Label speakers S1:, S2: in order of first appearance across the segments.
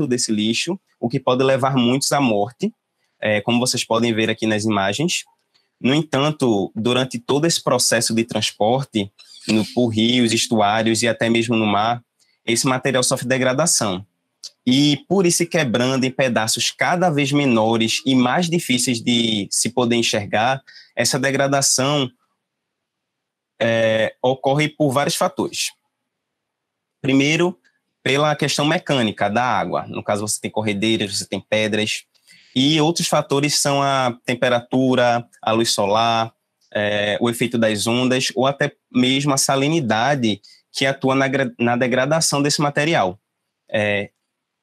S1: desse lixo, o que pode levar muitos à morte, como vocês podem ver aqui nas imagens. No entanto, durante todo esse processo de transporte, por rios, estuários e até mesmo no mar, esse material sofre degradação. E por ir se quebrando em pedaços cada vez menores e mais difíceis de se poder enxergar, essa degradação ocorre por vários fatores. Primeiro, pela questão mecânica da água. No caso, você tem corredeiras, você tem pedras. E outros fatores são a temperatura, a luz solar, o efeito das ondas, ou até mesmo a salinidade que atua na degradação desse material.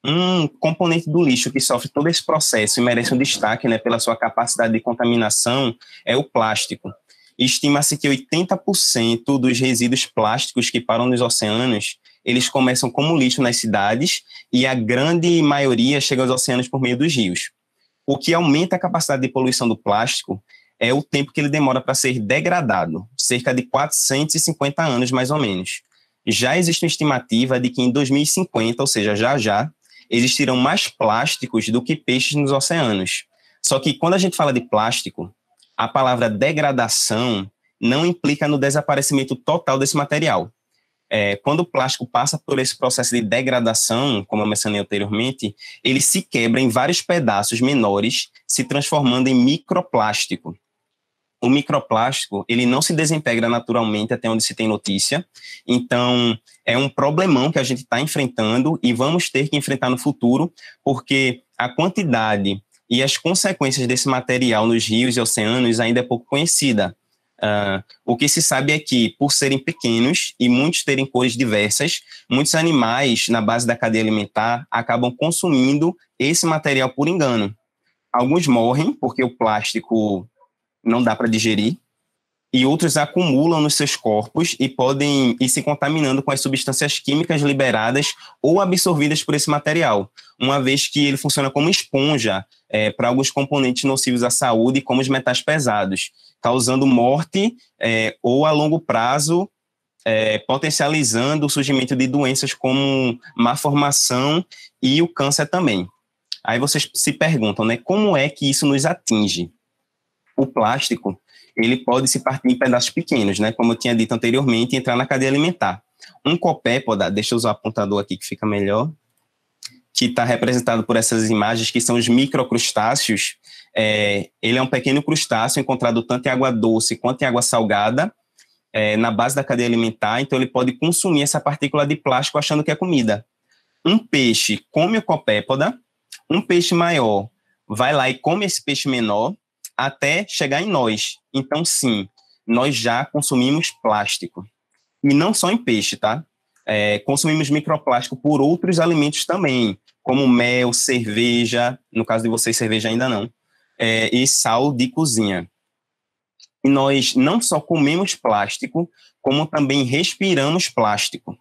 S1: Um componente do lixo que sofre todo esse processo e merece um destaque, né, pela sua capacidade de contaminação é o plástico. Estima-se que 80% dos resíduos plásticos que param nos oceanos, eles começam como lixo nas cidades e a grande maioria chega aos oceanos por meio dos rios. O que aumenta a capacidade de poluição do plástico é o tempo que ele demora para ser degradado, cerca de 450 anos mais ou menos. Já existe uma estimativa de que em 2050, ou seja, já, existirão mais plásticos do que peixes nos oceanos. Só que quando a gente fala de plástico, a palavra degradação não implica no desaparecimento total desse material. Quando o plástico passa por esse processo de degradação, como eu mencionei anteriormente, ele se quebra em vários pedaços menores, se transformando em microplástico. O microplástico, ele não se desintegra naturalmente até onde se tem notícia, então é um problemão que a gente está enfrentando e vamos ter que enfrentar no futuro, porque a quantidade e as consequências desse material nos rios e oceanos ainda é pouco conhecida. O que se sabe é que, por serem pequenos e muitos terem cores diversas, muitos animais na base da cadeia alimentar acabam consumindo esse material por engano. Alguns morrem porque o plástico não dá para digerir, e outros acumulam nos seus corpos e podem ir se contaminando com as substâncias químicas liberadas ou absorvidas por esse material, uma vez que ele funciona como esponja para alguns componentes nocivos à saúde, como os metais pesados, causando morte ou, a longo prazo, potencializando o surgimento de doenças como má formação e o câncer também. Aí vocês se perguntam, né, como é que isso nos atinge? O plástico, ele pode se partir em pedaços pequenos, né, como eu tinha dito anteriormente, e entrar na cadeia alimentar. Um copépoda, deixa eu usar o apontador aqui que fica melhor, que está representado por essas imagens, que são os microcrustáceos. Ele é um pequeno crustáceo encontrado tanto em água doce quanto em água salgada, na base da cadeia alimentar, então ele pode consumir essa partícula de plástico achando que é comida. Um peixe come o copépoda, um peixe maior vai lá e come esse peixe menor, até chegar em nós. Então, sim, nós já consumimos plástico. E não só em peixe, tá? Consumimos microplástico por outros alimentos também, como mel, cerveja, no caso de vocês, cerveja ainda não, e sal de cozinha. E nós não só comemos plástico, como também respiramos plástico.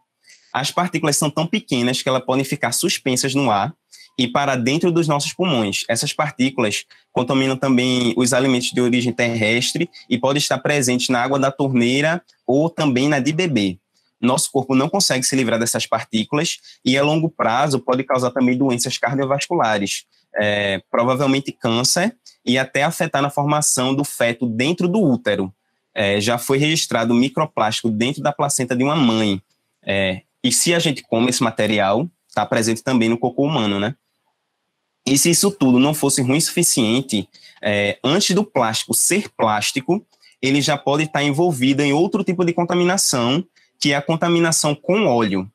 S1: As partículas são tão pequenas que elas podem ficar suspensas no ar e para dentro dos nossos pulmões. Essas partículas contaminam também os alimentos de origem terrestre e podem estar presentes na água da torneira ou também na de beber. Nosso corpo não consegue se livrar dessas partículas e, a longo prazo, pode causar também doenças cardiovasculares, provavelmente câncer, e até afetar na formação do feto dentro do útero. Já foi registrado microplástico dentro da placenta de uma mãe. E se a gente come esse material, está presente também no cocô humano, né? E se isso tudo não fosse ruim o suficiente, antes do plástico ser plástico, ele já pode estar envolvido em outro tipo de contaminação, que é a contaminação com óleo.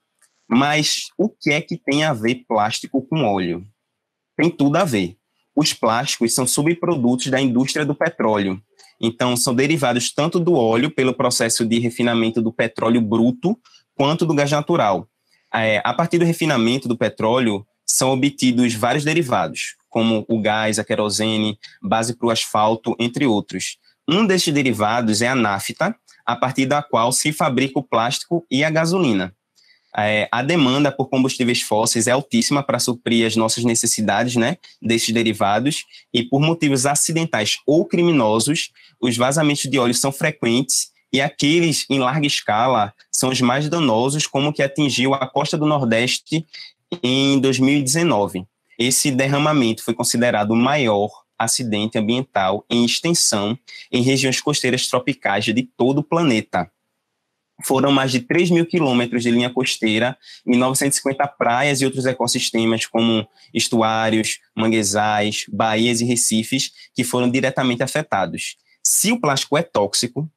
S1: Mas o que é que tem a ver plástico com óleo? Tem tudo a ver. Os plásticos são subprodutos da indústria do petróleo. Então, são derivados tanto do óleo, pelo processo de refinamento do petróleo bruto, quanto do gás natural. A partir do refinamento do petróleo, são obtidos vários derivados, como o gás, a querosene, base para o asfalto, entre outros. Um desses derivados é a nafta, a partir da qual se fabrica o plástico e a gasolina. A demanda por combustíveis fósseis é altíssima para suprir as nossas necessidades, né, desses derivados, e por motivos acidentais ou criminosos, os vazamentos de óleo são frequentes e aqueles em larga escala são os mais danosos, como o que atingiu a costa do Nordeste em 2019. Esse derramamento foi considerado o maior acidente ambiental em extensão em regiões costeiras tropicais de todo o planeta. Foram mais de 3 mil quilômetros de linha costeira e 950 praias e outros ecossistemas, como estuários, manguezais, baías e recifes, que foram diretamente afetados. Se o plástico é tóxico,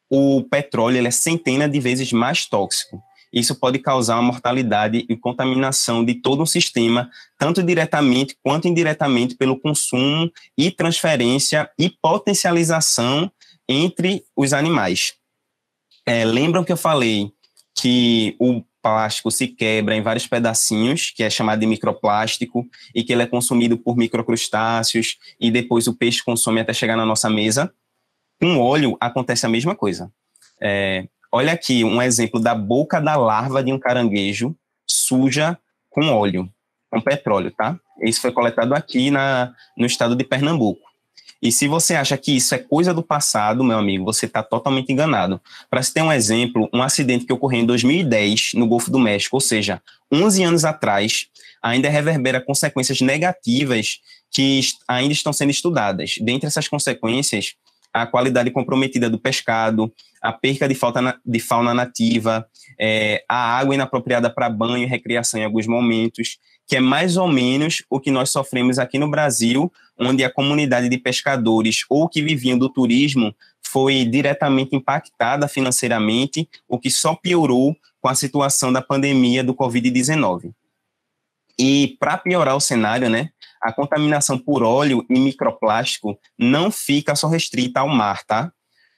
S1: o petróleo ele é centenas de vezes mais tóxico. Isso pode causar uma mortalidade e contaminação de todo um sistema, tanto diretamente quanto indiretamente pelo consumo e transferência e potencialização entre os animais. Lembram que eu falei que o plástico se quebra em vários pedacinhos, que é chamado de microplástico, e que ele é consumido por microcrustáceos, e depois o peixe consome até chegar na nossa mesa? Com óleo acontece a mesma coisa. Olha aqui um exemplo da boca da larva de um caranguejo suja com óleo, com petróleo, tá? Isso foi coletado aqui no estado de Pernambuco. E se você acha que isso é coisa do passado, meu amigo, você está totalmente enganado. Para se ter um exemplo, um acidente que ocorreu em 2010 no Golfo do México, ou seja, 11 anos atrás, ainda reverbera consequências negativas que ainda estão sendo estudadas. Dentre essas consequências, a qualidade comprometida do pescado, a perca de fauna nativa, a água inapropriada para banho e recreação em alguns momentos, que é mais ou menos o que nós sofremos aqui no Brasil, onde a comunidade de pescadores ou que viviam do turismo foi diretamente impactada financeiramente, o que só piorou com a situação da pandemia do Covid-19. E para piorar o cenário, né, a contaminação por óleo e microplástico não fica só restrita ao mar, tá?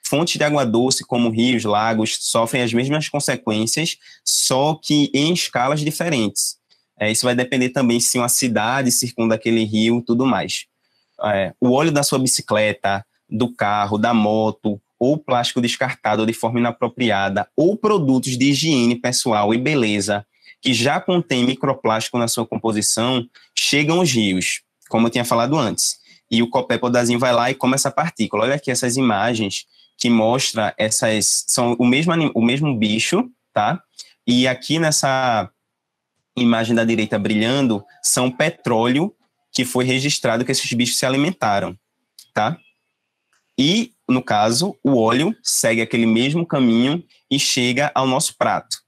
S1: Fontes de água doce, como rios, lagos, sofrem as mesmas consequências, só que em escalas diferentes. Isso vai depender também se uma cidade circunda aquele rio e tudo mais. O óleo da sua bicicleta, do carro, da moto, ou plástico descartado de forma inapropriada, ou produtos de higiene pessoal e beleza, que já contém microplástico na sua composição, chegam aos rios, como eu tinha falado antes. E o copépodazinho vai lá e come essa partícula. Olha aqui essas imagens que mostram são o mesmo bicho, tá? E aqui nessa imagem da direita brilhando, são petróleo que foi registrado que esses bichos se alimentaram, tá? E, no caso, o óleo segue aquele mesmo caminho e chega ao nosso prato.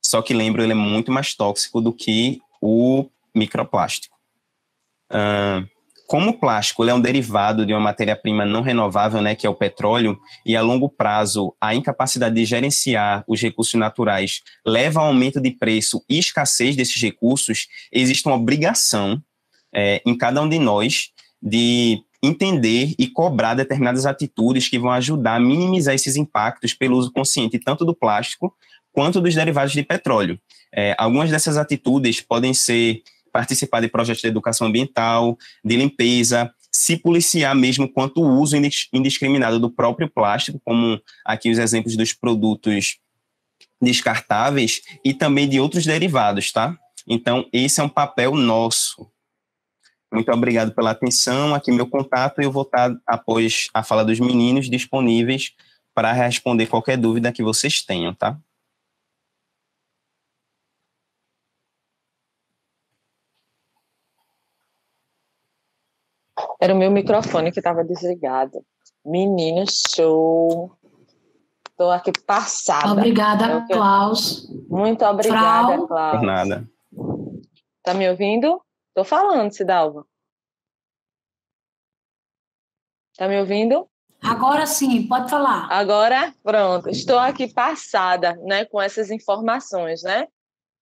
S1: Só que, lembro, ele é muito mais tóxico do que o microplástico. Como o plástico ele é um derivado de uma matéria-prima não renovável, né, que é o petróleo, e a longo prazo a incapacidade de gerenciar os recursos naturais leva ao aumento de preço e escassez desses recursos, existe uma obrigação em cada um de nós de entender e cobrar determinadas atitudes que vão ajudar a minimizar esses impactos pelo uso consciente tanto do plástico quanto dos derivados de petróleo. Algumas dessas atitudes podem ser participar de projetos de educação ambiental, de limpeza, se policiar mesmo quanto o uso indiscriminado do próprio plástico, como aqui os exemplos dos produtos descartáveis e também de outros derivados, tá? Então, esse é um papel nosso. Muito obrigado pela atenção, aqui meu contato, e eu vou estar, após a fala dos meninos, disponíveis para responder qualquer dúvida que vocês tenham, tá?
S2: Era o meu microfone que estava desligado. Menino, show! Estou aqui passada.
S3: Obrigada, Klaus.
S2: Muito obrigada,
S3: Frau.
S2: Klaus.
S1: Por nada.
S2: Tá me ouvindo? Estou falando, Cidalva. Tá me ouvindo?
S3: Agora sim, pode falar.
S2: Agora, pronto. Estou aqui passada, né, com essas informações, né?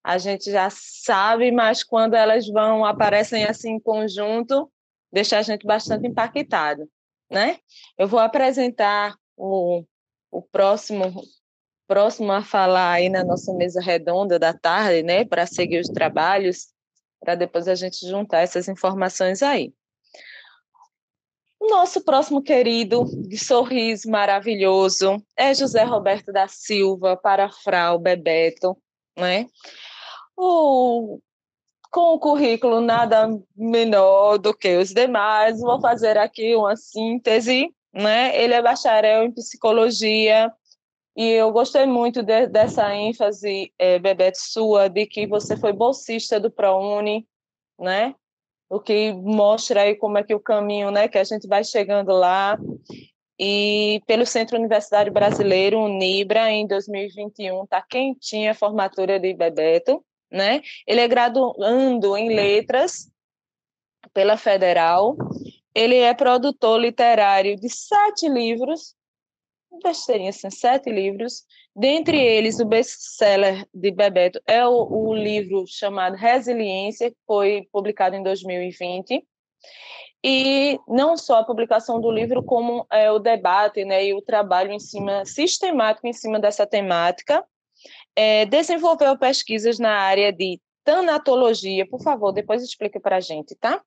S2: A gente já sabe, mas quando elas aparecem assim em conjunto, deixa a gente bastante impactado, né? Eu vou apresentar o próximo a falar aí na nossa mesa redonda da tarde, né, para seguir os trabalhos, para depois a gente juntar essas informações aí. O nosso próximo querido, de sorriso maravilhoso, é José Roberto da Silva, para Frau Bebeto, né? Com o currículo nada menor do que os demais, vou fazer aqui uma síntese, né? Ele é bacharel em psicologia E eu gostei muito dessa ênfase, Bebeto, sua, de que você foi bolsista do ProUni, né? O que mostra aí como é que o caminho, né, que a gente vai chegando lá. E pelo Centro Universitário Brasileiro, o NIBRA, em 2021, está quentinha a formatura de Bebeto, né? Ele é graduando em letras pela Federal. Ele é produtor literário de 7 livros, besteirinha assim, 7 livros. Dentre eles, o best-seller de Bebeto é o livro chamado Resiliência, que foi publicado em 2020. E não só a publicação do livro, como o debate, né, e o trabalho sistemático em cima dessa temática. Desenvolveu pesquisas na área de tanatologia, por favor, depois explique para a gente, tá?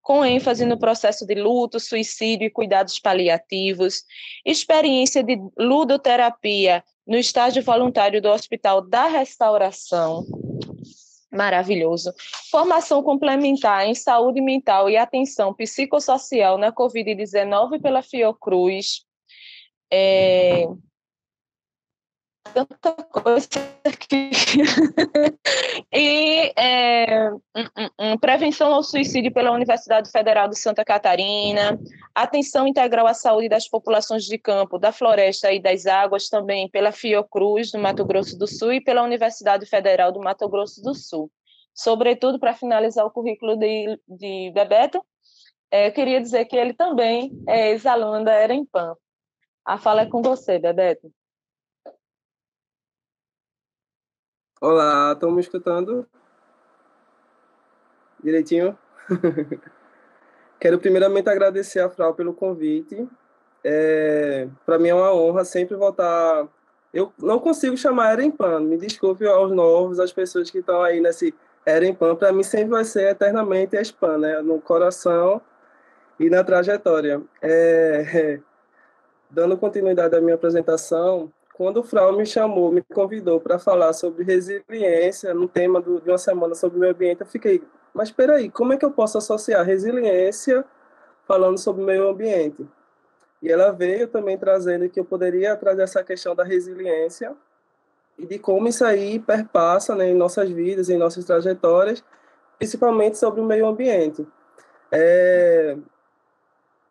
S2: Com ênfase no processo de luto, suicídio e cuidados paliativos, experiência de ludoterapia no estágio voluntário do Hospital da Restauração, maravilhoso. Formação complementar em saúde mental e atenção psicossocial na Covid-19 pela Fiocruz. Tanta coisa aqui. E prevenção ao suicídio pela Universidade Federal de Santa Catarina, atenção integral à saúde das populações de campo, da floresta e das águas também pela Fiocruz, do Mato Grosso do Sul, e pela Universidade Federal do Mato Grosso do Sul. Sobretudo, para finalizar o currículo de Bebeto, queria dizer que ele também é ex-aluno da EREMPAN. A fala é com você, Bebeto.
S4: Olá, estão me escutando direitinho? Quero primeiramente agradecer a Frau pelo convite. Para mim é uma honra sempre voltar. Eu não consigo chamar Erempan, me desculpe aos novos, às pessoas que estão aí nesse Erempan. Para mim sempre vai ser eternamente a Spam, né? No coração e na trajetória. Dando continuidade à minha apresentação, quando o Frau me chamou, me convidou para falar sobre resiliência no tema de uma semana sobre o meio ambiente, eu fiquei, mas espera aí, como é que eu posso associar resiliência falando sobre o meio ambiente? E ela veio também trazendo que eu poderia trazer essa questão da resiliência e de como isso aí perpassa, né, em nossas vidas, em nossas trajetórias, principalmente sobre o meio ambiente.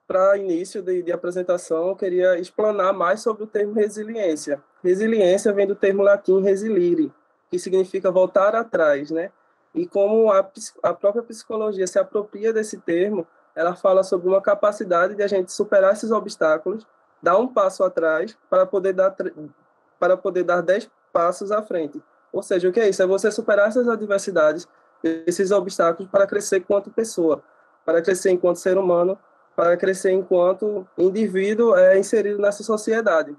S4: Para início de apresentação, eu queria explanar mais sobre o termo resiliência. Resiliência vem do termo latim resilire, que significa voltar atrás, né? E como a própria psicologia se apropria desse termo, ela fala sobre uma capacidade de a gente superar esses obstáculos, dar um passo atrás para poder dar 10 passos à frente. Ou seja, o que é isso? É você superar essas adversidades, esses obstáculos para crescer enquanto pessoa, para crescer enquanto ser humano, para crescer enquanto indivíduo inserido nessa sociedade.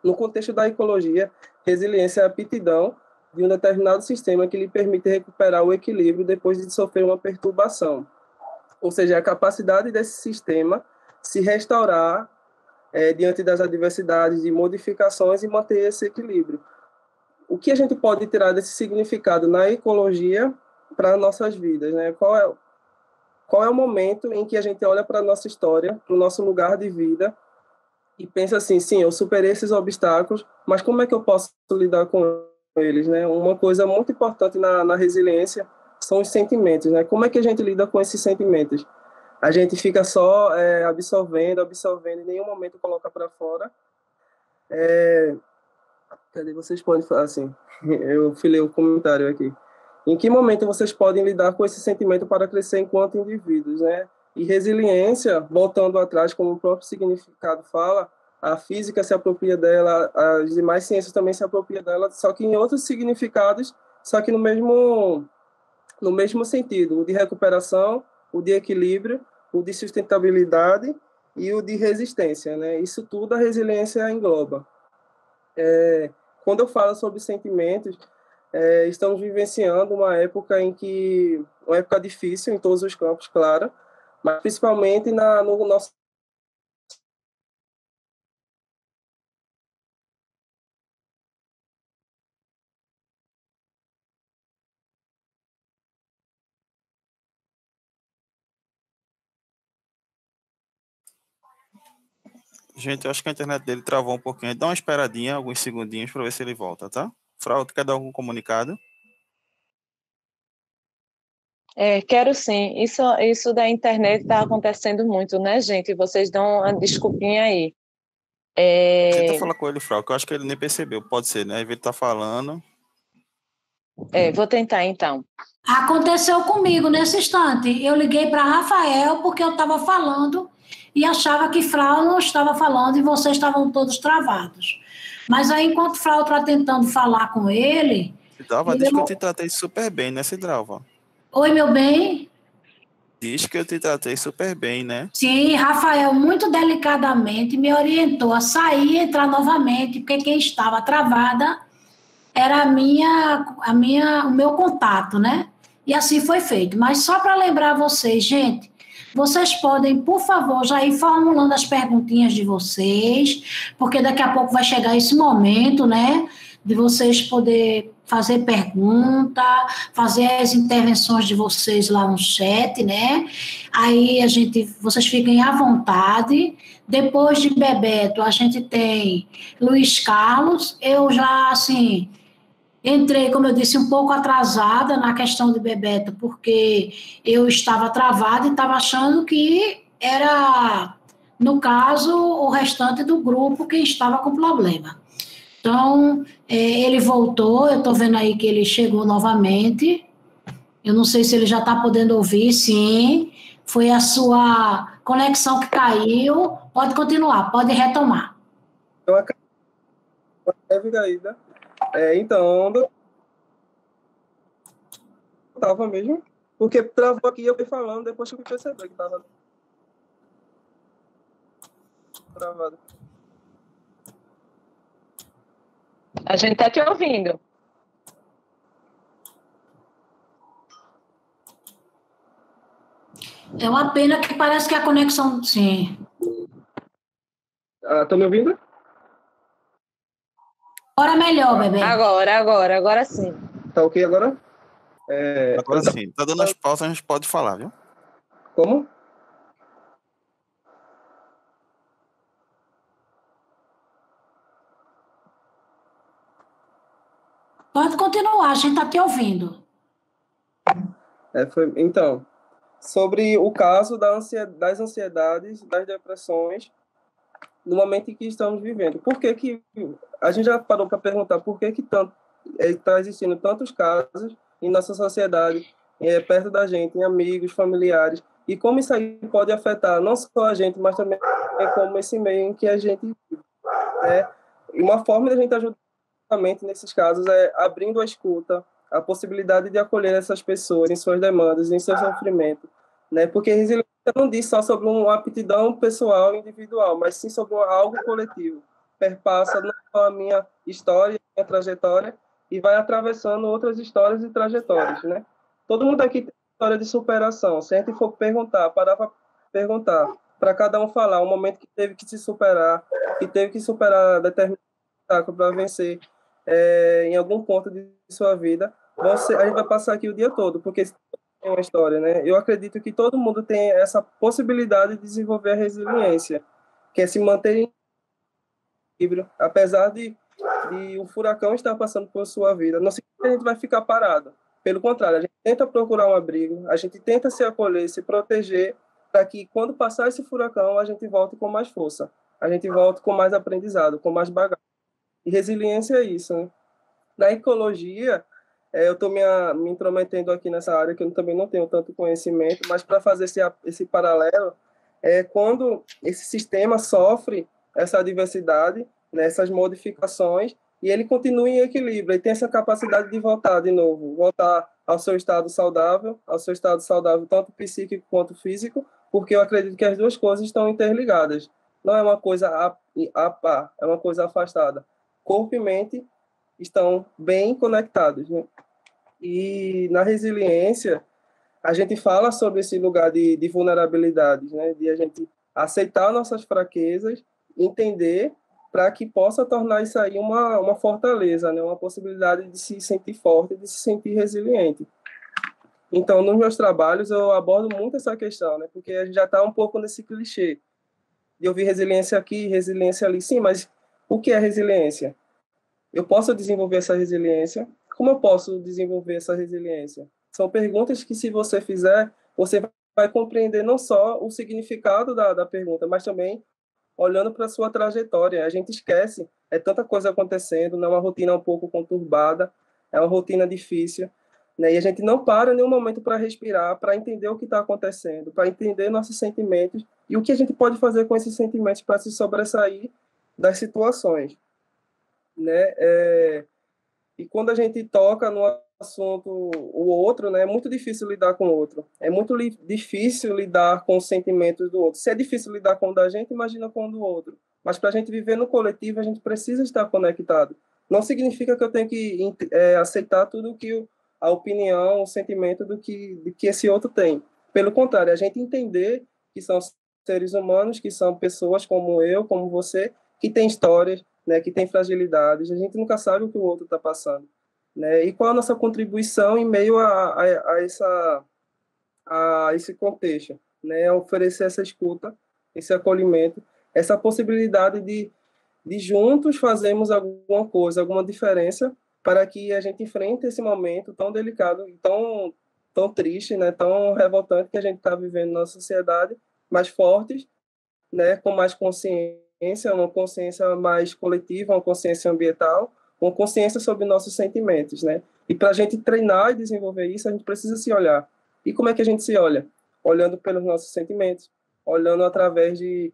S4: No contexto da ecologia, resiliência é a aptidão de um determinado sistema que lhe permite recuperar o equilíbrio depois de sofrer uma perturbação. Ou seja, a capacidade desse sistema se restaurar diante das adversidades, de modificações e manter esse equilíbrio. O que a gente pode tirar desse significado na ecologia para nossas vidas, né? Qual é o momento em que a gente olha para a nossa história, para o nosso lugar de vida e pensa assim, sim, eu superei esses obstáculos, mas como é que eu posso lidar com eles, né? Uma coisa muito importante na resiliência são os sentimentos, né? Como é que a gente lida com esses sentimentos? A gente fica só absorvendo, e em nenhum momento coloca para fora. Cadê vocês podem falar assim? Eu filei um comentário aqui. Em que momento vocês podem lidar com esse sentimento para crescer enquanto indivíduos, né? E resiliência, voltando atrás, como o próprio significado fala, a física se apropria dela, as demais ciências também se apropriam dela, só que em outros significados, só que no mesmo sentido, o de recuperação, o de equilíbrio, o de sustentabilidade e o de resistência, né? Isso tudo a resiliência engloba. Quando eu falo sobre sentimentos, estamos vivenciando uma época uma época difícil em todos os campos, claro, mas principalmente no nosso
S5: Gente, eu acho que a internet dele travou um pouquinho. Dá uma esperadinha, alguns segundinhos, para ver se ele volta, tá? Frau, tu quer dar algum comunicado?
S2: Quero sim. Isso da internet está acontecendo muito, né, gente? Vocês dão uma desculpinha aí.
S5: Tenta falar com ele, Frau, que eu acho que ele nem percebeu. Pode ser, né? Ele tá falando.
S2: Vou tentar, então.
S3: Aconteceu comigo nesse instante. Eu liguei para Rafael porque eu estava falando e achava que Frau não estava falando e vocês estavam todos travados. Mas aí, enquanto Frau está tentando falar com ele...
S5: Cidralva, diz que eu te tratei super bem, né, Cidralva?
S3: Oi, meu bem.
S5: Diz que eu te tratei super bem, né?
S3: Sim, Rafael muito delicadamente me orientou a sair e entrar novamente, porque quem estava travada era o meu contato, né? E assim foi feito. Mas só para lembrar vocês, gente, vocês podem, por favor, já ir formulando as perguntinhas de vocês, porque daqui a pouco vai chegar esse momento, né? De vocês poder fazer pergunta, fazer as intervenções de vocês lá no chat, né? Aí vocês fiquem à vontade. Depois de Bebeto, a gente tem Luiz Carlos. Eu já, assim, entrei, como eu disse, um pouco atrasada na questão de Bebeto, porque eu estava travada e estava achando que era, no caso, o restante do grupo que estava com problema. Então, ele voltou, eu estou vendo aí que ele chegou novamente. Eu não sei se ele já está podendo ouvir, sim. Foi a sua conexão que caiu. Pode continuar, pode retomar.
S4: Então, onde eu estava mesmo? Porque travou aqui, eu fui falando, depois que eu percebi que estava travado.
S2: A gente está te ouvindo.
S3: É uma pena que parece que a conexão... Sim.
S4: Estão me ouvindo?
S3: Agora melhor, bebê.
S2: Agora sim.
S4: Tá ok agora?
S5: Agora sim. Tá dando as pausas, a gente pode falar, viu?
S4: Como?
S3: Pode continuar, a gente está te ouvindo.
S4: Então, sobre o caso das ansiedades, das depressões, no momento em que estamos vivendo. Por que a gente já parou para perguntar por que está existindo tantos casos em nossa sociedade, perto da gente, em amigos, familiares, e como isso aí pode afetar não só a gente, mas também como esse meio em que a gente vive. E uma forma de a gente ajudar nesses casos é abrindo a escuta, a possibilidade de acolher essas pessoas em suas demandas, em seu sofrimento, né? Porque resiliência não diz só sobre uma aptidão pessoal, individual, mas sim sobre algo coletivo. Perpassa não só a minha história, a minha trajetória, e vai atravessando outras histórias e trajetórias, né? Todo mundo aqui tem história de superação. Se a gente for perguntar, parar para perguntar, para cada um falar um momento que teve que se superar, que teve que superar determinado obstáculo para vencer em algum ponto de sua vida, a gente vai passar aqui o dia todo, porque tem uma história, né? Eu acredito que todo mundo tem essa possibilidade de desenvolver a resiliência, que é se manter em equilíbrio, apesar de um furacão estar passando por sua vida. Não significa que a gente vai ficar parado. Pelo contrário, a gente tenta procurar um abrigo, a gente tenta se acolher, se proteger, para que quando passar esse furacão, a gente volte com mais força, a gente volte com mais aprendizado, com mais bagagem. E resiliência é isso, né? Na ecologia, eu estou me intrometendo aqui nessa área que eu também não tenho tanto conhecimento, mas para fazer esse paralelo, quando esse sistema sofre essa adversidade, né, essas modificações, e ele continua em equilíbrio, ele tem essa capacidade de voltar de novo, voltar ao seu estado saudável tanto psíquico quanto físico, porque eu acredito que as duas coisas estão interligadas. Não é uma coisa a par, é uma coisa afastada. Corpo e mente estão bem conectados, né? E na resiliência, a gente fala sobre esse lugar de vulnerabilidades, né? De a gente aceitar nossas fraquezas, entender para que possa tornar isso aí uma fortaleza, né? Uma possibilidade de se sentir forte, de se sentir resiliente. Então, nos meus trabalhos, eu abordo muito essa questão, né? Porque a gente já está um pouco nesse clichê ouvir resiliência aqui, resiliência ali. Sim, mas o que é resiliência? Eu posso desenvolver essa resiliência? Como eu posso desenvolver essa resiliência? São perguntas que, se você fizer, você vai compreender não só o significado da pergunta, mas também olhando para a sua trajetória. A gente esquece, é tanta coisa acontecendo, não é uma rotina um pouco conturbada, é uma rotina difícil, né? E a gente não para em nenhum momento para respirar, para entender o que está acontecendo, para entender nossos sentimentos e o que a gente pode fazer com esses sentimentos para se sobressair das situações, né? E quando a gente toca no assunto o outro, né, é muito difícil lidar com o outro. É muito difícil lidar com os sentimentos do outro. Se é difícil lidar com o da gente, imagina com o do outro. Mas para a gente viver no coletivo, a gente precisa estar conectado. Não significa que eu tenho que aceitar tudo que a opinião, o sentimento do que esse outro tem. Pelo contrário, a gente entender que são seres humanos, que são pessoas como eu, como você, que têm histórias, né, que tem fragilidades, a gente nunca sabe o que o outro está passando, né? E qual a nossa contribuição em meio a esse contexto, né? Oferecer essa escuta, esse acolhimento, essa possibilidade de juntos fazermos alguma coisa, alguma diferença, para que a gente enfrente esse momento tão delicado, tão triste, né? Tão revoltante que a gente está vivendo na sociedade, mais fortes, né? Com mais consciência, uma consciência mais coletiva, uma consciência ambiental, uma consciência sobre nossos sentimentos, né? E para a gente treinar e desenvolver isso, a gente precisa se olhar. E como é que a gente se olha? Olhando pelos nossos sentimentos, olhando através de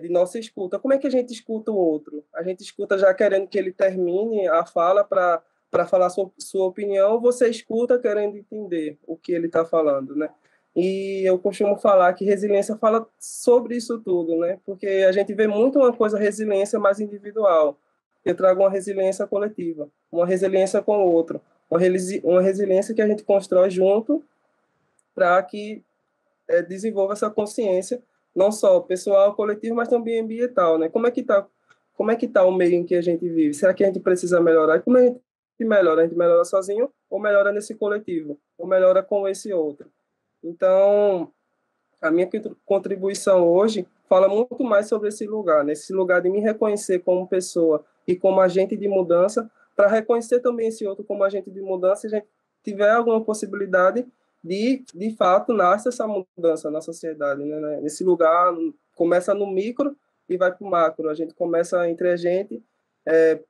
S4: nossa escuta. Como é que a gente escuta o outro? A gente escuta já querendo que ele termine a fala para falar sua opinião, ou você escuta querendo entender o que ele está falando, né? E eu costumo falar que resiliência fala sobre isso tudo, né? Porque a gente vê muito uma coisa resiliência mais individual. Eu trago uma resiliência coletiva, uma resiliência com o outro, uma resiliência que a gente constrói junto para que desenvolva essa consciência, não só pessoal, coletivo, mas também ambiental, né? Como é que tá o meio em que a gente vive? Será que a gente precisa melhorar? E como a gente melhora? A gente melhora sozinho ou melhora nesse coletivo? Ou melhora com esse outro? Então, a minha contribuição hoje fala muito mais sobre esse lugar, né? Esse lugar de me reconhecer como pessoa e como agente de mudança, para reconhecer também esse outro como agente de mudança, se a gente tiver alguma possibilidade de fato, nasce essa mudança na sociedade, né? Nesse lugar, começa no micro e vai para o macro. A gente começa entre a gente,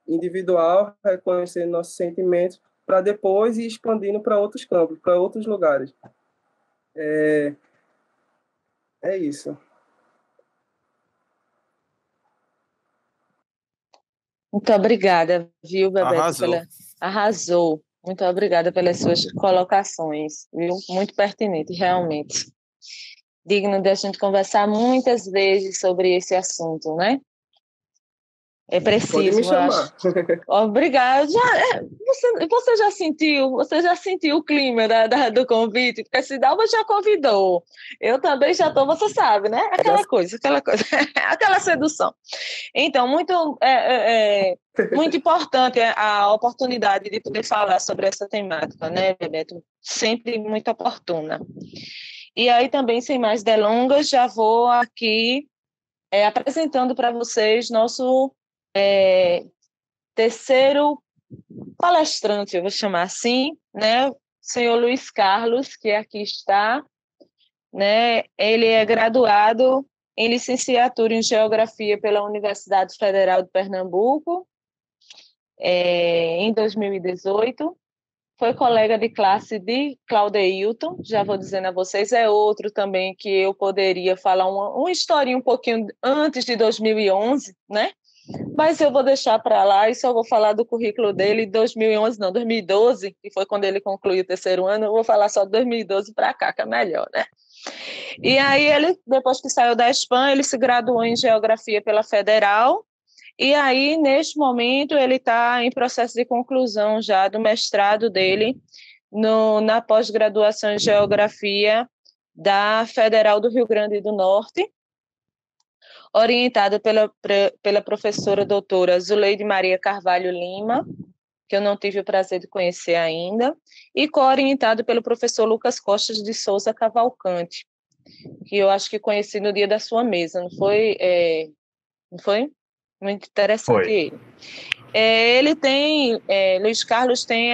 S4: individual, reconhecendo nossos sentimentos, para depois ir expandindo para outros campos, para outros lugares. É isso.
S2: Muito obrigada, viu, Bebeto?
S5: Arrasou.
S2: Arrasou. Muito obrigada pelas suas colocações, viu? Muito pertinente, realmente. Digno de a gente conversar muitas vezes sobre esse assunto, né? É preciso.
S4: Pode me chamar.
S2: Obrigada. Você já sentiu o clima do convite? Porque se Dalva já convidou. Eu também já estou, você sabe, né? Aquela coisa, aquela sedução. Então, muito importante a oportunidade de poder falar sobre essa temática, né, Bebeto? Sempre muito oportuna. E aí também, sem mais delongas, já vou aqui apresentando para vocês nosso terceiro palestrante, eu vou chamar assim, né? O senhor Luiz Carlos, que aqui está, né? Ele é graduado em licenciatura em Geografia pela Universidade Federal de Pernambuco, em 2018. Foi colega de classe de Claudeilton, já vou dizendo a vocês, é outro também que eu poderia falar uma historinha um pouquinho antes de 2011, né? Mas eu vou deixar para lá e só vou falar do currículo dele de 2011, não, 2012, que foi quando ele concluiu o terceiro ano, eu vou falar só de 2012 para cá, que é melhor, né? E aí ele, depois que saiu da Espanha, ele se graduou em Geografia pela Federal, e aí, neste momento, ele está em processo de conclusão já do mestrado dele na pós-graduação em Geografia da Federal do Rio Grande do Norte, orientado pela professora doutora Zuleide Maria Carvalho Lima, que eu não tive o prazer de conhecer ainda, e co-orientado pelo professor Lucas Costa de Souza Cavalcante. que eu acho que conheci no dia da sua mesa, não foi? Não foi? Muito interessante
S6: Foi.
S2: ele. Ele tem, Luiz Carlos tem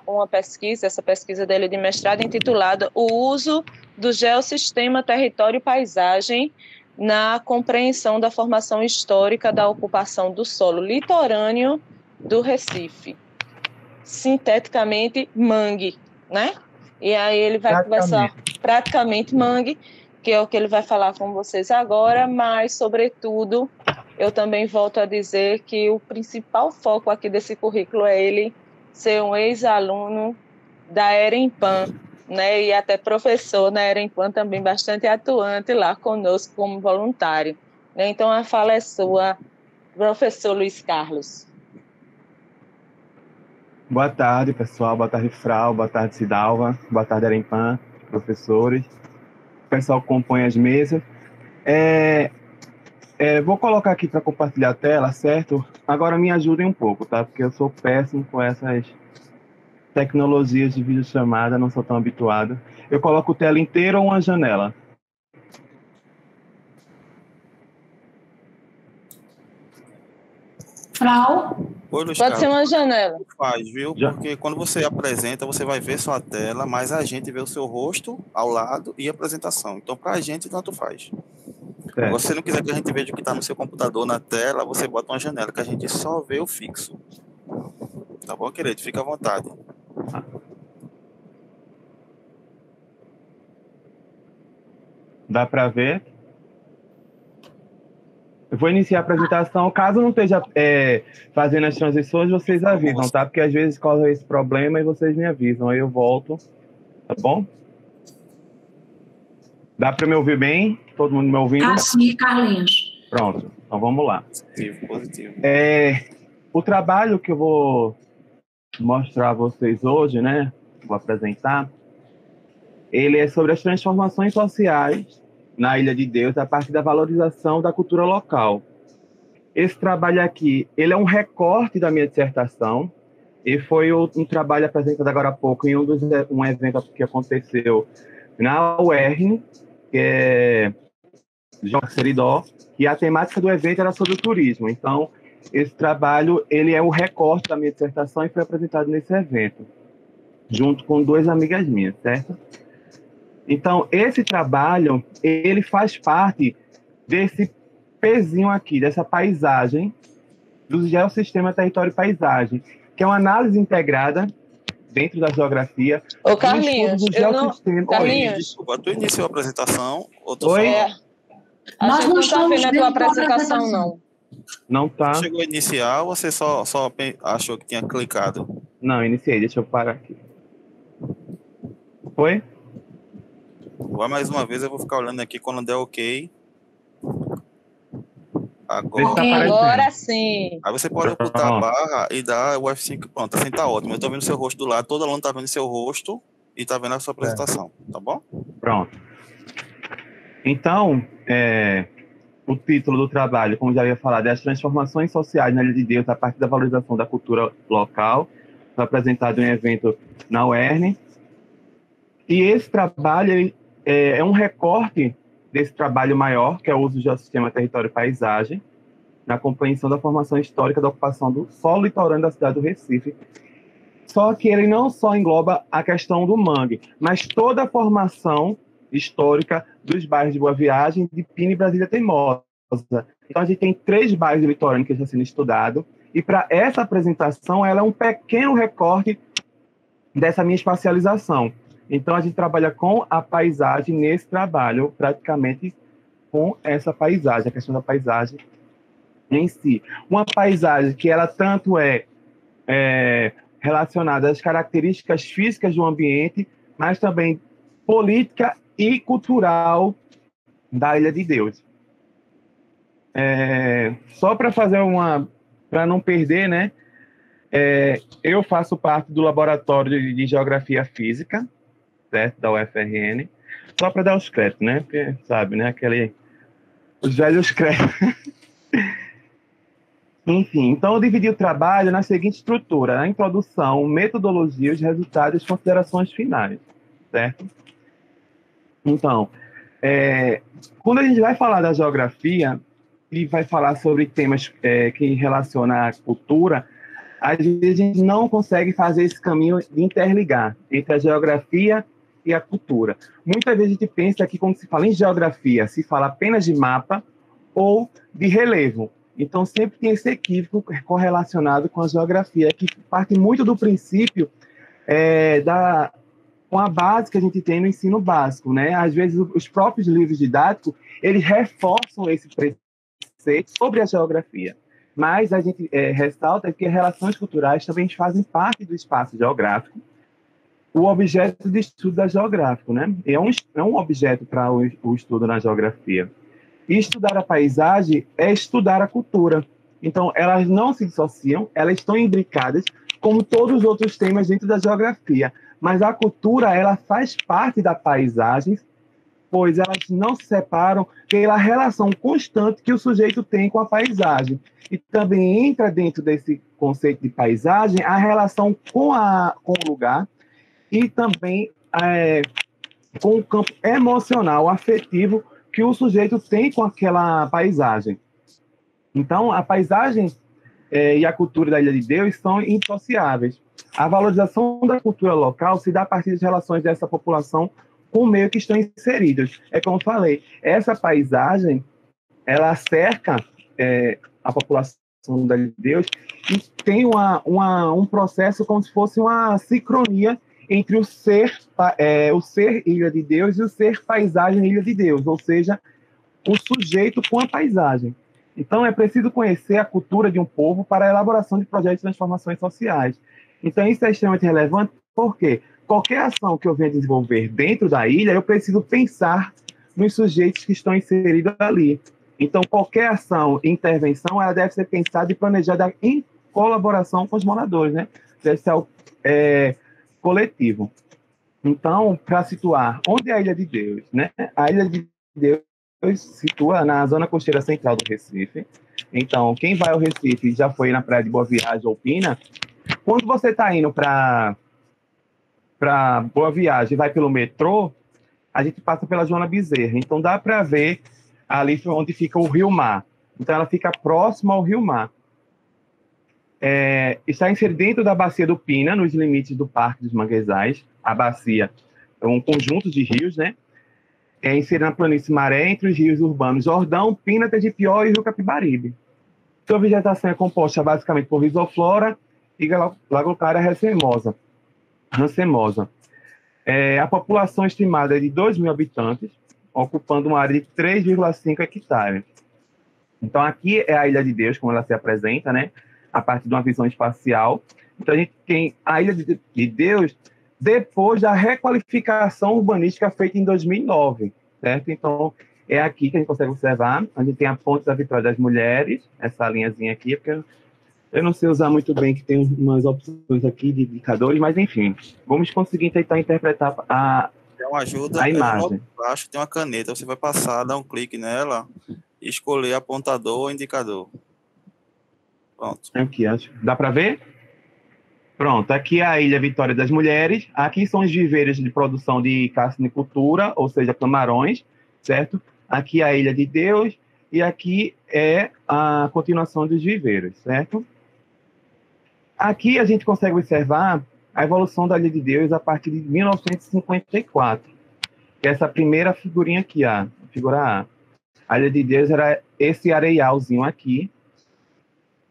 S2: uma pesquisa, essa pesquisa dele de mestrado intitulada O uso do geossistema território e paisagem na compreensão da formação histórica da ocupação do solo litorâneo do Recife. Sinteticamente, mangue, né? E aí ele vai conversar praticamente mangue, que é o que ele vai falar com vocês agora, mas, sobretudo, eu também volto a dizer que o principal foco aqui desse currículo é ele ser um ex-aluno da EREMPAN, né? E até professor na EREMPAN também bastante atuante lá conosco como voluntário. Né? Então, a fala é sua, professor Luiz Carlos.
S6: Boa tarde, pessoal. Boa tarde, Frau. Boa tarde, Cidalva. Boa tarde, EREMPAN, professores. O pessoal que compõe as mesas. Vou colocar aqui para compartilhar a tela, certo? Agora me ajudem um pouco, tá? Porque eu sou péssimo com essas tecnologias de videochamada, não sou tão habituado. Eu coloco tela inteira ou uma janela?
S3: Frau?
S5: Oi, Luiz
S2: Pode ser
S5: Carlos.
S2: uma janela.
S5: Faz, viu?
S6: Já.
S5: Porque quando você apresenta, você vai ver sua tela, mas a gente vê o seu rosto ao lado e a apresentação. Então, para a gente, tanto faz.
S6: Certo.
S5: Se você não quiser que a gente veja o que está no seu computador na tela, você bota uma janela, que a gente só vê o fixo. Tá bom, querido? Fica à vontade.
S6: Dá para ver? Eu vou iniciar a apresentação. Caso não esteja fazendo as transições, vocês avisam, tá? Porque às vezes corre esse problema e vocês me avisam. Aí eu volto, tá bom? Dá para me ouvir bem? Todo mundo me ouvindo?
S3: Tá sim, Carlinhos.
S6: Pronto, então vamos lá.
S5: Positivo.
S6: O trabalho que eu vou mostrar a vocês hoje, né? Vou apresentar. Ele é sobre as transformações sociais na Ilha de Deus a partir da valorização da cultura local. Esse trabalho aqui, ele é um recorte da minha dissertação e foi um trabalho apresentado agora há pouco em um evento que aconteceu na UERN, que é João Seridó, e a temática do evento era sobre o turismo. Então, esse trabalho, ele é o recorte da minha dissertação e foi apresentado nesse evento, junto com duas amigas minhas, certo? Então, esse trabalho, ele faz parte desse pezinho aqui, dessa paisagem, do geossistema território e paisagem, que é uma análise integrada dentro da geografia.
S2: Ô, Carlinhos,
S5: Carlinhos, desculpa, tu iniciou a apresentação? Ou tu
S6: Oi?
S2: A gente não está vendo a tua apresentação, não.
S6: Não tá.
S5: Chegou a iniciar ou você só achou que tinha clicado?
S6: Não, iniciei, deixa eu parar aqui. Oi?
S5: Vai mais uma vez, eu vou ficar olhando aqui quando der ok.
S2: Agora sim.
S5: Aí você pode botar a barra e dar o F5, pronto, assim tá ótimo. Eu tô vendo seu rosto do lado, todo aluno tá vendo seu rosto e tá vendo a sua apresentação, tá bom?
S6: Pronto. Então, o título do trabalho, como já havia falado, é as transformações sociais na Ilha de Deus a partir da valorização da cultura local. Foi apresentado em um evento na UERN. E esse trabalho é um recorte desse trabalho maior, que é o uso do geossistema território e paisagem, na compreensão da formação histórica da ocupação do solo litorâneo da cidade do Recife. Só que ele não só engloba a questão do mangue, mas toda a formação histórica dos bairros de Boa Viagem, de Pina e Brasília Teimosa. Então, a gente tem 3 bairros do litorâneo que estão sendo estudados, e para essa apresentação, ela é um pequeno recorte dessa minha espacialização. Então, a gente trabalha com a paisagem nesse trabalho, praticamente com essa paisagem, a questão da paisagem em si. Uma paisagem que ela tanto é relacionada às características físicas do ambiente, mas também política e cultural da Ilha de Deus. Só para fazer para não perder, né? Eu faço parte do laboratório de Geografia Física, certo? Da UFRN, só para dar os créditos, né? Porque, sabe, né? Os velhos créditos. Enfim, então eu dividi o trabalho na seguinte estrutura: a introdução, metodologia, os resultados e as considerações finais, certo? Então, Quando a gente vai falar da geografia e vai falar sobre temas que relacionam à cultura, às vezes a gente não consegue fazer esse caminho de interligar entre a geografia e a cultura. Muitas vezes a gente pensa que quando se fala em geografia, se fala apenas de mapa ou de relevo. Então, sempre tem esse equívoco correlacionado com a geografia, que parte muito do princípio com a base que a gente tem no ensino básico, né? Às vezes, os próprios livros didáticos, eles reforçam esse preceito sobre a geografia. Mas a gente ressalta que as relações culturais também fazem parte do espaço geográfico, o objeto de estudo da geográfico, né? É um objeto para o estudo na geografia. E estudar a paisagem é estudar a cultura. Então, elas não se dissociam, elas estão imbricadas, como todos os outros temas dentro da geografia. Mas a cultura, ela faz parte da paisagem, pois elas não se separam pela relação constante que o sujeito tem com a paisagem. E também entra dentro desse conceito de paisagem a relação com o lugar e também com o campo emocional, afetivo, que o sujeito tem com aquela paisagem. Então, a paisagem e a cultura da Ilha de Deus são indissociáveis. A valorização da cultura local se dá a partir das relações dessa população com o meio que estão inseridos. É como eu falei, essa paisagem, ela cerca a população da Ilha de Deus e tem um processo como se fosse uma sincronia entre o ser Ilha de Deus e o ser paisagem Ilha de Deus, ou seja, o sujeito com a paisagem. Então, é preciso conhecer a cultura de um povo para a elaboração de projetos de transformações sociais. Então, isso é extremamente relevante porque qualquer ação que eu venha desenvolver dentro da ilha, eu preciso pensar nos sujeitos que estão inseridos ali. Então, qualquer ação e intervenção, ela deve ser pensada e planejada em colaboração com os moradores, né? Deve ser coletivo. Então, para situar, onde é a Ilha de Deus, né? A Ilha de Deus se situa na zona costeira central do Recife. Então, quem vai ao Recife já foi na praia de Boa Viagem ou Pina. Quando você está indo para Boa Viagem e vai pelo metrô, a gente passa pela Joana Bezerra. Então, dá para ver ali onde fica o Rio Mar. Então, ela fica próxima ao Rio Mar. Está inserido dentro da bacia do Pina, nos limites do Parque dos Manguezais. A bacia é um conjunto de rios, né? É inserida na planície Maré, entre os rios urbanos Jordão, Pina, Tegipió e Rio Capibaribe. Sua vegetação é composta basicamente por risoflora e Lagocaria racemosa. A população estimada é de 2.000 habitantes, ocupando uma área de 3,5 hectares. Então, aqui é a Ilha de Deus, como ela se apresenta, né? A partir de uma visão espacial. Então, a gente tem a Ilha de Deus depois da requalificação urbanística feita em 2009, certo? Então, é aqui que a gente consegue observar. A gente tem a Ponte da Vitória das Mulheres, essa linhazinha aqui, porque eu não sei usar muito bem, que tem umas opções aqui de indicadores, mas, enfim, vamos conseguir tentar interpretar
S5: Tem uma ajuda,
S6: a imagem.
S5: Embaixo tem uma caneta, você vai passar, dar um clique nela e escolher apontador ou indicador. Pronto.
S6: Aqui, acho. Dá para ver? Pronto, aqui é a Ilha Vitória das Mulheres. Aqui são os viveiros de produção de carnicultura, ou seja, camarões, certo? Aqui é a Ilha de Deus e aqui é a continuação dos viveiros, certo? Aqui a gente consegue observar a evolução da Ilha de Deus a partir de 1954, que é essa primeira figurinha aqui, a figura A. A Ilha de Deus era esse areialzinho aqui,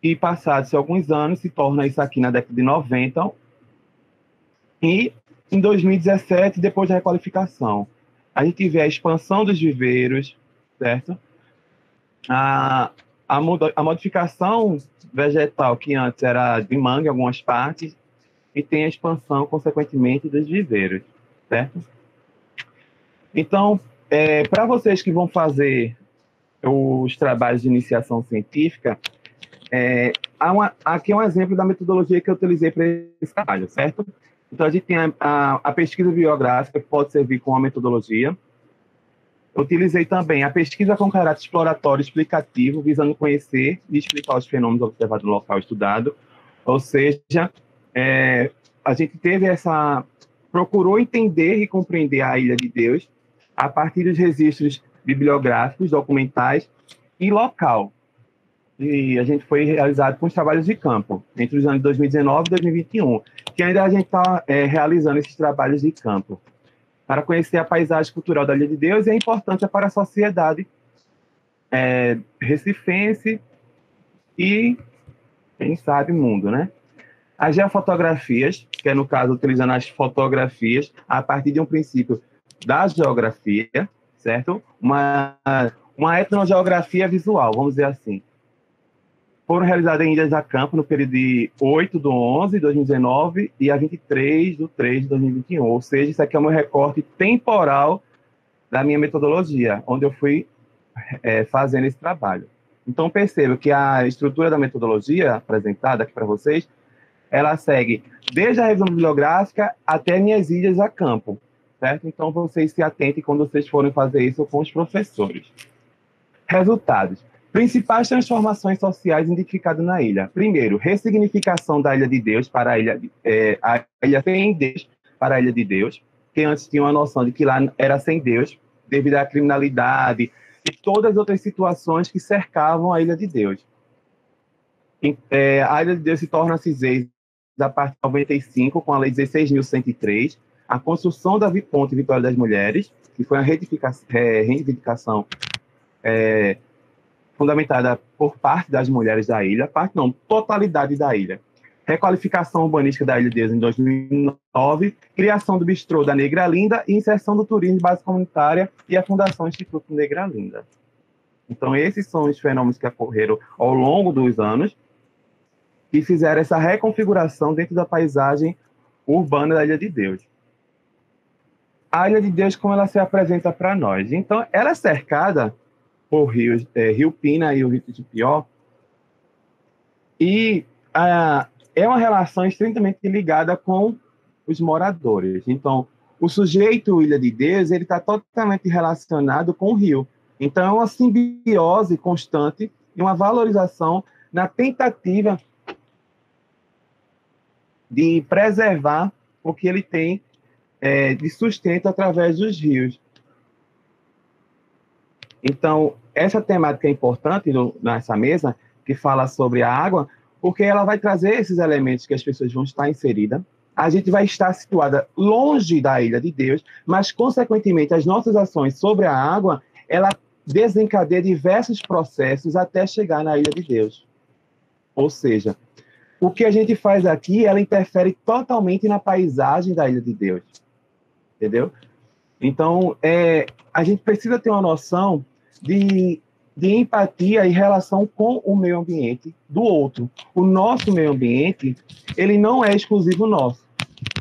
S6: e passados alguns anos se torna isso aqui na década de 90, e em 2017, depois da requalificação, a gente vê a expansão dos viveiros, certo? A modificação vegetal, que antes era de manga em algumas partes, e tem a expansão, consequentemente, dos viveiros, certo? Então, para vocês que vão fazer os trabalhos de iniciação científica, aqui é um exemplo da metodologia que eu utilizei para esse trabalho, certo? Então, a gente tem a pesquisa biográfica, que pode servir como uma metodologia. Eu utilizei também a pesquisa com caráter exploratório explicativo, visando conhecer e explicar os fenômenos observados no local estudado. Ou seja, a gente procurou entender e compreender a Ilha de Deus a partir dos registros bibliográficos, documentais e local. E a gente foi realizado com os trabalhos de campo, entre os anos 2019 e 2021, que ainda a gente está realizando esses trabalhos de campo, para conhecer a paisagem cultural da Ilha de Deus e a importância para a sociedade recifense e, quem sabe, mundo, né? As geofotografias, que é, no caso, utilizando as fotografias a partir de um princípio da geografia, certo? Uma etnogeografia visual, vamos dizer assim. Foram realizadas em Ilhas da Campo no período de 8/11/2019 e a 23/3/2021. Ou seja, isso aqui é o meu recorte temporal da minha metodologia, onde eu fui fazendo esse trabalho. Então, perceba que a estrutura da metodologia apresentada aqui para vocês, ela segue desde a revisão bibliográfica até minhas ilhas a campo, certo? Então, vocês se atentem quando vocês forem fazer isso com os professores. Resultados. Principais transformações sociais identificadas na ilha. Primeiro, ressignificação da Ilha de Deus para a ilha sem Deus para a Ilha de Deus, que antes tinha uma noção de que lá era sem Deus, devido à criminalidade e todas as outras situações que cercavam a Ilha de Deus. A Ilha de Deus se torna cisência a partir de 95, com a Lei 16.103, a construção da Ponte Vitória das Mulheres, que foi uma reivindicação fundamentada por parte das mulheres da ilha, totalidade da ilha. Requalificação urbanística da Ilha de Deus em 2009, criação do Bistrô da Negra Linda e inserção do turismo de base comunitária e a Fundação Instituto Negra Linda. Então, esses são os fenômenos que ocorreram ao longo dos anos que fizeram essa reconfiguração dentro da paisagem urbana da Ilha de Deus. A Ilha de Deus, como ela se apresenta para nós? Então, ela é cercada por rios, Rio Pina e o Rio Tipió, e é uma relação estritamente ligada com os moradores. Então, o sujeito Ilha de Deus, ele está totalmente relacionado com o rio. Então, é uma simbiose constante e uma valorização na tentativa de preservar o que ele tem de sustento através dos rios. Então, essa temática é importante nessa mesa, que fala sobre a água, porque ela vai trazer esses elementos que as pessoas vão estar inseridas. A gente vai estar situada longe da Ilha de Deus, mas, consequentemente, as nossas ações sobre a água, ela desencadeia diversos processos até chegar na Ilha de Deus. Ou seja, o que a gente faz aqui, ela interfere totalmente na paisagem da Ilha de Deus. Entendeu? Então, a gente precisa ter uma noção de empatia e relação com o meio ambiente do outro. O nosso meio ambiente, ele não é exclusivo nosso.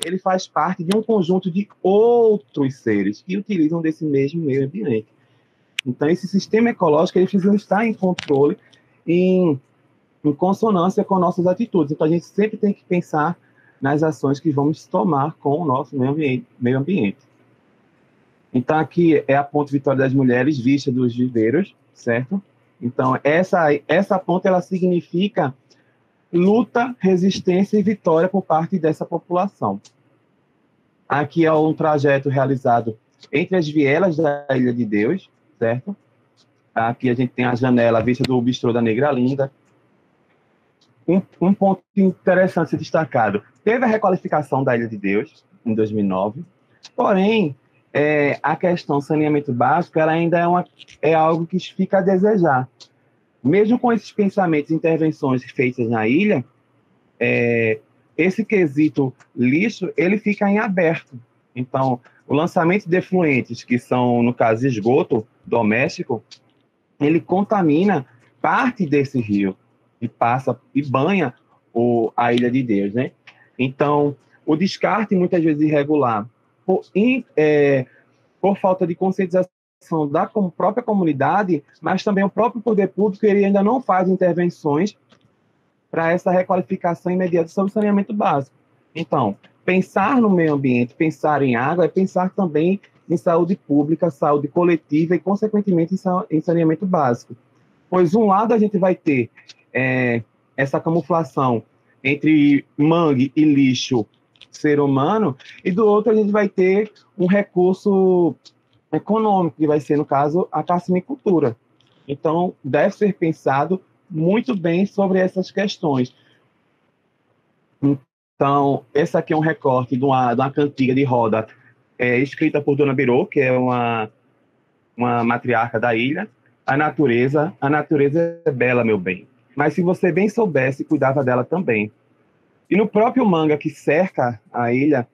S6: Ele faz parte de um conjunto de outros seres que utilizam desse mesmo meio ambiente. Então, esse sistema ecológico, ele precisa estar em controle, em consonância com nossas atitudes. Então, a gente sempre tem que pensar nas ações que vamos tomar com o nosso meio ambiente. Então, aqui é a Ponte Vitória das Mulheres, vista dos viveiros, certo? Então, essa ponte, ela significa luta, resistência e vitória por parte dessa população. Aqui é um trajeto realizado entre as vielas da Ilha de Deus, certo? Aqui a gente tem a janela, a vista do Bistrô da Negra Linda. Um ponto interessante a ser destacado. Teve a requalificação da Ilha de Deus, em 2009, porém, a questão saneamento básico, ela ainda é algo que fica a desejar. Mesmo com esses pensamentos e intervenções feitas na ilha, esse quesito lixo, ele fica em aberto. Então, o lançamento de efluentes, que são, no caso, esgoto doméstico, ele contamina parte desse rio e passa e banha a Ilha de Deus, né? Então, o descarte, muitas vezes irregular, por falta de conscientização da própria comunidade, mas também o próprio poder público, ele ainda não faz intervenções para essa requalificação imediata sobre o saneamento básico. Então, pensar no meio ambiente, pensar em água, é pensar também em saúde pública, saúde coletiva e, consequentemente, em saneamento básico. Pois, um lado, a gente vai ter essa camuflação entre mangue e lixo ser humano, e do outro a gente vai ter um recurso econômico, que vai ser, no caso, a carcinicultura. Então, deve ser pensado muito bem sobre essas questões. Então, esse aqui é um recorte de uma cantiga de roda escrita por Dona Birô, que é uma matriarca da ilha. A natureza é bela, meu bem. Mas se você bem soubesse, cuidava dela também. E no próprio manga que cerca a ilha,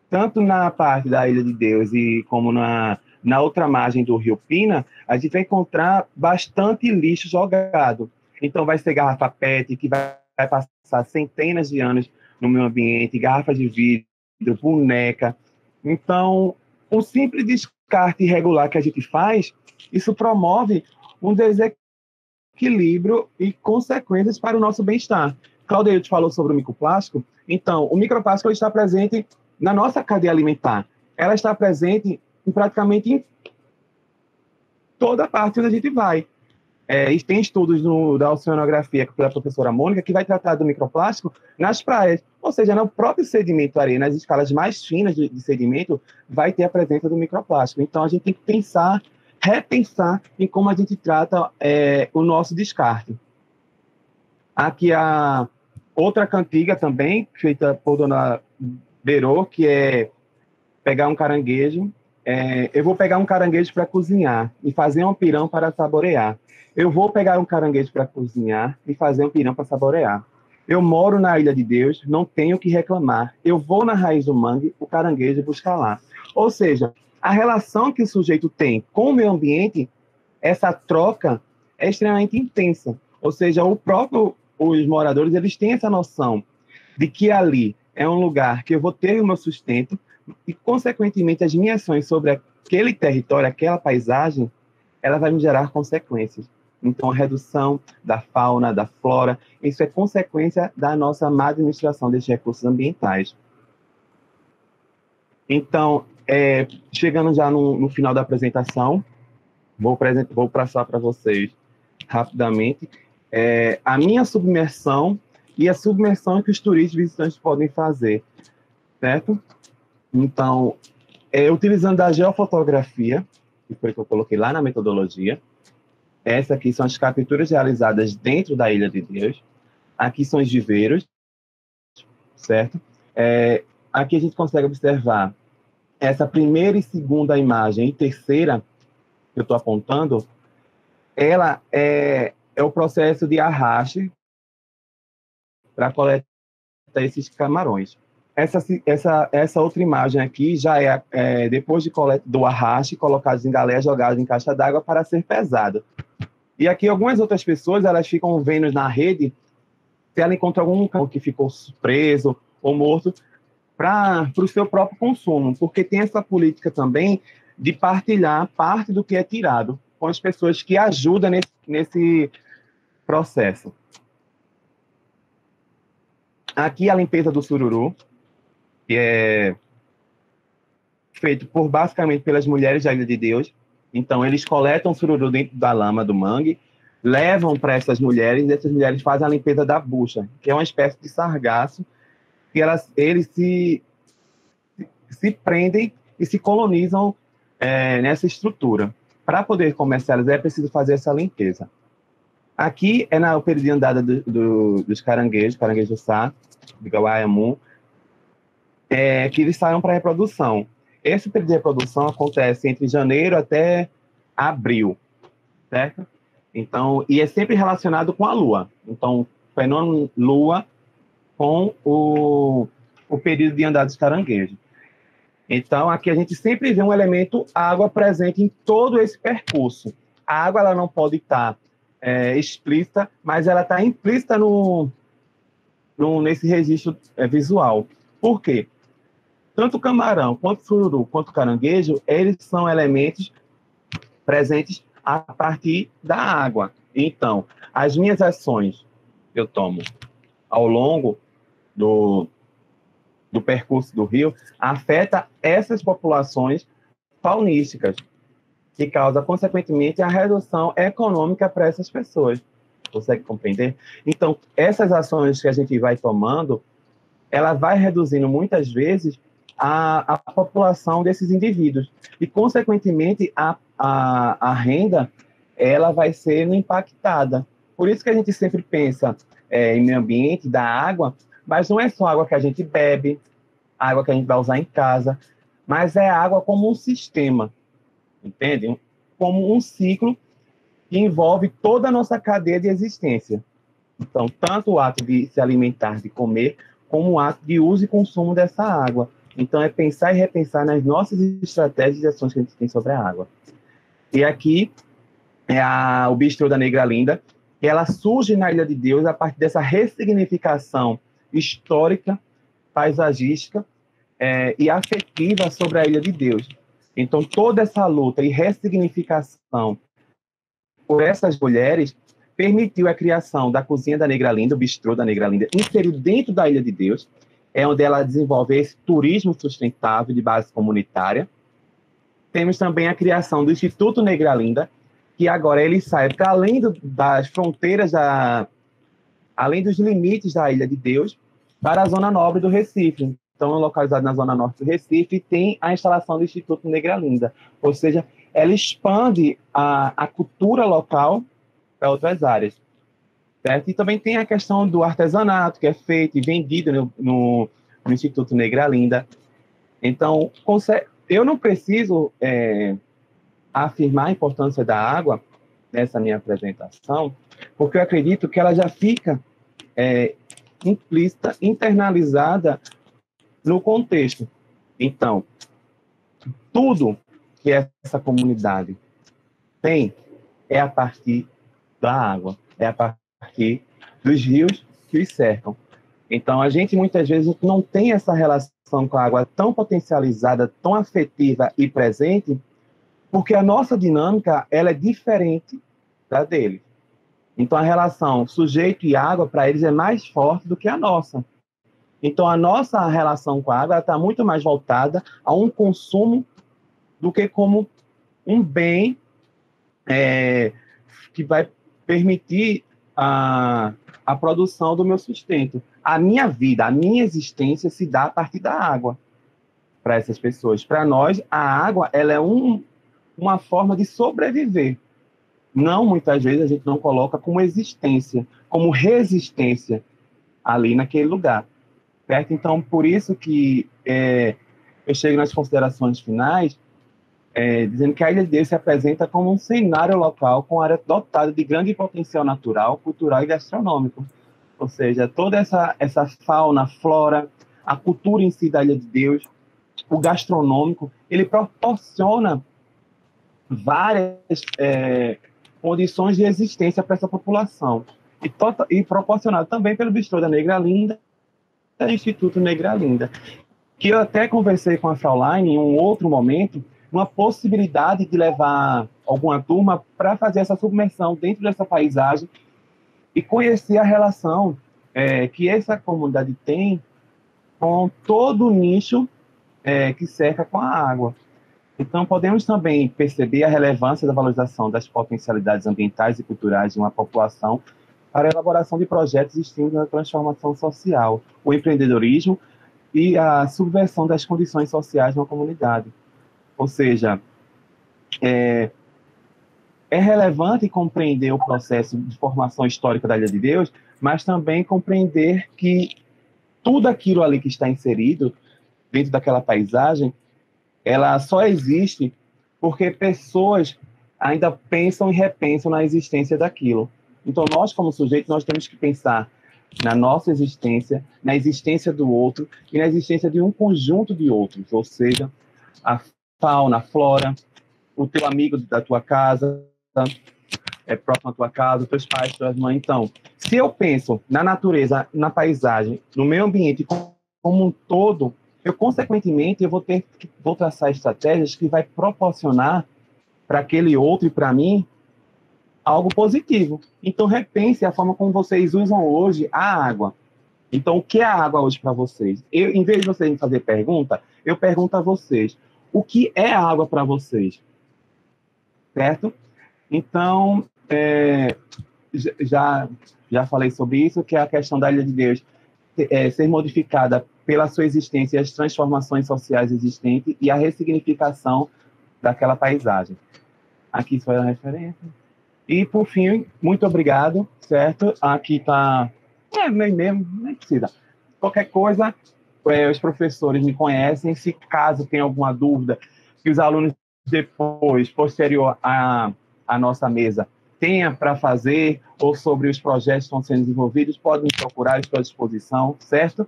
S6: tanto na parte da Ilha de Deus e como na outra margem do Rio Pina, a gente vai encontrar bastante lixo jogado. Então vai ser garrafa PET, que vai passar centenas de anos no meio ambiente, garrafa de vidro, boneca. Então, um simples descarte irregular que a gente faz, isso promove um desequilíbrio e consequências para o nosso bem-estar. Claudio te falou sobre o microplástico. Então, o microplástico está presente na nossa cadeia alimentar. Ela está presente praticamente em toda parte onde a gente vai. E tem estudos da oceanografia pela professora Mônica que vai tratar do microplástico nas praias. Ou seja, no próprio sedimento areia, nas escalas mais finas de sedimento, vai ter a presença do microplástico. Então, a gente tem que repensar em como a gente trata o nosso descarte. Aqui a outra cantiga também, feita por Dona Birô, que é pegar um caranguejo. Eu vou pegar um caranguejo para cozinhar e fazer um pirão para saborear. Eu vou pegar um caranguejo para cozinhar e fazer um pirão para saborear. Eu moro na Ilha de Deus, não tenho o que reclamar. Eu vou na raiz do mangue, o caranguejo buscar lá. Ou seja, a relação que o sujeito tem com o meio ambiente, essa troca é extremamente intensa. Ou seja, os moradores, eles têm essa noção de que ali é um lugar que eu vou ter o meu sustento e, consequentemente, as minhas ações sobre aquele território, aquela paisagem, ela vai me gerar consequências. Então, a redução da fauna, da flora, isso é consequência da nossa má administração desses recursos ambientais. Então, chegando já no final da apresentação, vou passar para vocês rapidamente a minha submersão e a submersão que os turistas e visitantes podem fazer, certo? Então, utilizando a geofotografia, que foi que eu coloquei lá na metodologia, essa aqui são as capturas realizadas dentro da Ilha de Deus, aqui são os viveiros, certo? Aqui a gente consegue observar essa primeira e segunda imagem e terceira que eu estou apontando, ela é o processo de arraste para coletar esses camarões. Essa outra imagem aqui já depois do arraste, colocados em galé, jogados em caixa d'água para ser pesado. E aqui algumas outras pessoas, elas ficam vendo na rede se ela encontra algum cão que ficou preso ou morto para o seu próprio consumo, porque tem essa política também de partilhar parte do que é tirado com as pessoas que ajudam nesse processo. Aqui a limpeza do sururu, que é feito basicamente pelas mulheres da Ilha de Deus. Então, eles coletam o sururu dentro da lama do mangue, levam para essas mulheres, e essas mulheres fazem a limpeza da bucha, que é uma espécie de sargaço, que eles se prendem e se colonizam nessa estrutura. Para poder comercializar, é preciso fazer essa limpeza. Aqui é o período de andada dos caranguejos, caranguejo-sá, de Gauaiamu, que eles saem para reprodução. Esse período de reprodução acontece entre janeiro até abril, certo? Então, e é sempre relacionado com a Lua. Então, fenômeno Lua com o período de andada dos caranguejos. Então, aqui a gente sempre vê um elemento água presente em todo esse percurso. A água ela não pode estar explícita, mas ela está implícita nesse registro visual. Por quê? Tanto o camarão, quanto o sururu, quanto o caranguejo, eles são elementos presentes a partir da água. Então, as minhas ações que eu tomo ao longo do percurso do rio afeta essas populações faunísticas, que causa, consequentemente, a redução econômica para essas pessoas. Consegue compreender? Então, essas ações que a gente vai tomando, ela vai reduzindo, muitas vezes, a população desses indivíduos. E, consequentemente, a renda ela vai ser impactada. Por isso que a gente sempre pensa em meio ambiente, da água, mas não é só água que a gente bebe, água que a gente vai usar em casa, mas é água como um sistema, entende? Como um ciclo que envolve toda a nossa cadeia de existência. Então, tanto o ato de se alimentar, de comer, como o ato de uso e consumo dessa água. Então, é pensar e repensar nas nossas estratégias e ações que a gente tem sobre a água. E aqui é o Bistrô da Negra Linda, que ela surge na Ilha de Deus a partir dessa ressignificação histórica, paisagística e afetiva sobre a Ilha de Deus. Então, toda essa luta e ressignificação por essas mulheres permitiu a criação da Cozinha da Negra Linda, o Bistrô da Negra Linda, inserido dentro da Ilha de Deus, onde ela desenvolve esse turismo sustentável de base comunitária. Temos também a criação do Instituto Negra Linda, que agora ele sai para além das fronteiras, além dos limites da Ilha de Deus, para a Zona Nobre do Recife. Então, localizado na Zona Norte do Recife, tem a instalação do Instituto Negra Linda. Ou seja, ela expande a cultura local para outras áreas. Certo? E também tem a questão do artesanato, que é feito e vendido no Instituto Negra Linda. Então, eu não preciso afirmar a importância da água nessa minha apresentação, porque eu acredito que ela já fica implícita, internalizada no contexto. Então, tudo que essa comunidade tem é a partir da água, é a partir dos rios que os cercam. Então, a gente muitas vezes não tem essa relação com a água tão potencializada, tão afetiva e presente, porque a nossa dinâmica ela é diferente da deles. Então, a relação sujeito e água, para eles, é mais forte do que a nossa. Então, a nossa relação com a água está muito mais voltada a um consumo do que como um bem que vai permitir a produção do meu sustento. A minha vida, a minha existência se dá a partir da água para essas pessoas. Para nós, a água ela é uma forma de sobreviver. Não, muitas vezes, a gente não coloca como existência, como resistência ali naquele lugar. Certo? Então, por isso que eu chego nas considerações finais, dizendo que a Ilha de Deus se apresenta como um cenário local com área dotada de grande potencial natural, cultural e gastronômico. Ou seja, toda essa fauna, flora, a cultura em si da Ilha de Deus, o gastronômico, ele proporciona várias condições de existência para essa população. E proporcionado também pelo Bistrô da Negra Linda, do Instituto Negra Linda, que eu até conversei com a Fraulein em um outro momento, uma possibilidade de levar alguma turma para fazer essa submersão dentro dessa paisagem e conhecer a relação que essa comunidade tem com todo o nicho que cerca com a água. Então, podemos também perceber a relevância da valorização das potencialidades ambientais e culturais de uma população para a elaboração de projetos distintos da transformação social, o empreendedorismo e a subversão das condições sociais de uma comunidade. Ou seja, é relevante compreender o processo de formação histórica da Ilha de Deus, mas também compreender que tudo aquilo ali que está inserido dentro daquela paisagem, ela só existe porque pessoas ainda pensam e repensam na existência daquilo. Então, nós, como sujeito, nós temos que pensar na nossa existência, na existência do outro e na existência de um conjunto de outros, ou seja, a fauna, a flora, o teu amigo da tua casa, próximo à tua casa, teus pais, tuas mães. Então, se eu penso na natureza, na paisagem, no meio ambiente como um todo, eu, consequentemente, vou traçar estratégias que vai proporcionar para aquele outro e para mim algo positivo. Então, repense a forma como vocês usam hoje a água. Então, o que é a água hoje para vocês? Em vez de vocês me fazer pergunta, eu pergunto a vocês, o que é a água para vocês? Certo? Então, já falei sobre isso, que é a questão da Ilha de Deus. ser modificada pela sua existência e as transformações sociais existentes e a ressignificação daquela paisagem. Aqui foi a referência. E, por fim, muito obrigado, certo? Aqui está... nem precisa. Qualquer coisa, os professores me conhecem. Se caso tenha alguma dúvida, que os alunos depois, posterior à nossa mesa, tenha para fazer, ou sobre os projetos que estão sendo desenvolvidos, podem me procurar, estou à disposição, certo?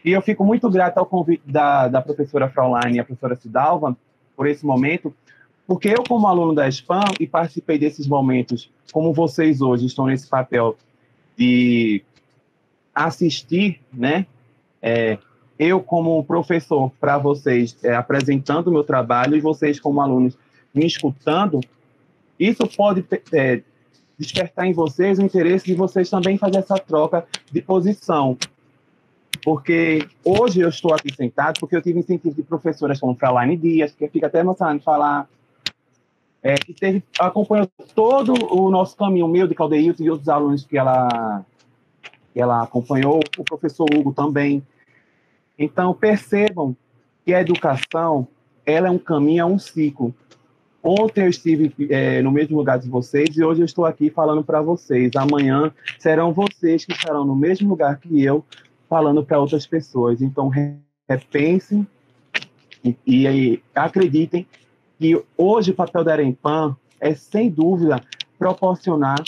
S6: E eu fico muito grato ao convite da professora Fraulein e a professora Cidalva por esse momento, porque eu, como aluno da SPAM, e participei desses momentos, como vocês hoje estão nesse papel de assistir, né? Eu, como professor, para vocês, apresentando o meu trabalho, e vocês, como alunos, me escutando, isso pode despertar em vocês o interesse de vocês também fazer essa troca de posição. Porque hoje eu estou aqui sentado porque eu tive incentivo de professoras como Fraulein Dias, que fica até emocionado de falar, que acompanhou todo o nosso caminho, meu de Claudeilton e outros alunos que ela acompanhou, o professor Hugo também. Então, percebam que a educação, ela é um caminho, é um ciclo. Ontem eu estive no mesmo lugar de vocês e hoje eu estou aqui falando para vocês. Amanhã serão vocês que estarão no mesmo lugar que eu, falando para outras pessoas. Então, repensem e acreditem que hoje o papel da Arempam é, sem dúvida, proporcionar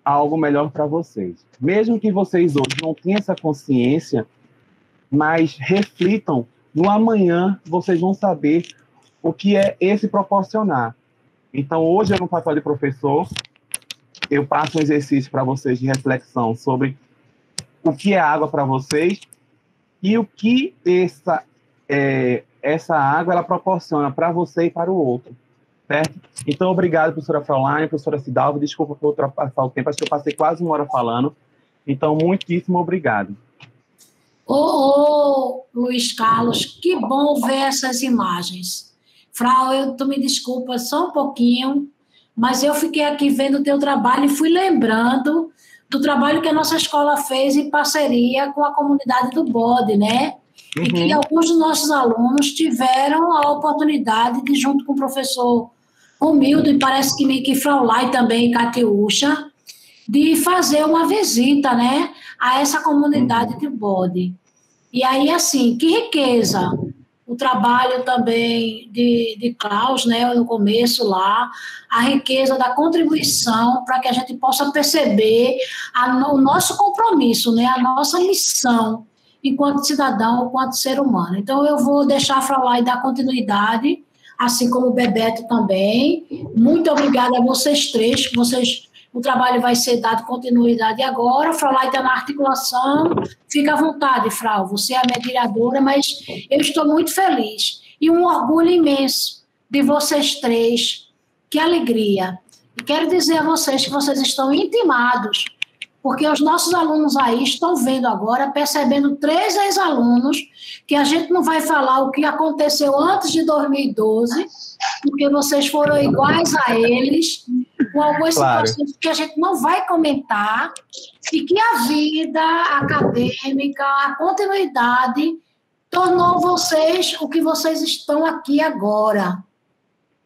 S6: algo melhor para vocês. Mesmo que vocês hoje não tenham essa consciência, mas reflitam, no amanhã vocês vão saber o que é esse proporcionar. Então, hoje, no papel de professor, eu passo um exercício para vocês de reflexão sobre o que é água para vocês e o que essa água ela proporciona para você e para o outro, certo? Então, obrigado, professora Fraulein, professora Cidalva, desculpa por ultrapassar o tempo, acho que eu passei quase 1 hora falando, então, muitíssimo obrigado.
S3: Luiz Carlos, que bom ver essas imagens. Frau, tu me desculpa só um pouquinho, mas eu fiquei aqui vendo o teu trabalho e fui lembrando do trabalho que a nossa escola fez em parceria com a comunidade do Bode, né? Uhum. E que alguns dos nossos alunos tiveram a oportunidade de, junto com o professor Romildo, e parece que Fraulein também, Catiúcha, de fazer uma visita, né, a essa comunidade de Bode. E aí, assim, que riqueza o trabalho também de Klaus, né, no começo lá, a riqueza da contribuição para que a gente possa perceber o nosso compromisso, né, a nossa missão enquanto cidadão, enquanto ser humano. Então, eu vou deixar a Fraulein dar continuidade, assim como o Bebeto também. Muito obrigada a vocês três, que o trabalho vai ser dado continuidade agora. A Fraulein está na articulação. Fica à vontade, Frau. Você é a mediadora, mas eu estou muito feliz. E um orgulho imenso de vocês três. Que alegria. E quero dizer a vocês que vocês estão intimados, porque os nossos alunos aí estão vendo agora, percebendo 3 ex-alunos, que a gente não vai falar o que aconteceu antes de 2012, porque vocês foram iguais a eles, com algumas situações que a gente não vai comentar, e que a vida acadêmica, a continuidade, tornou vocês o que vocês estão aqui agora.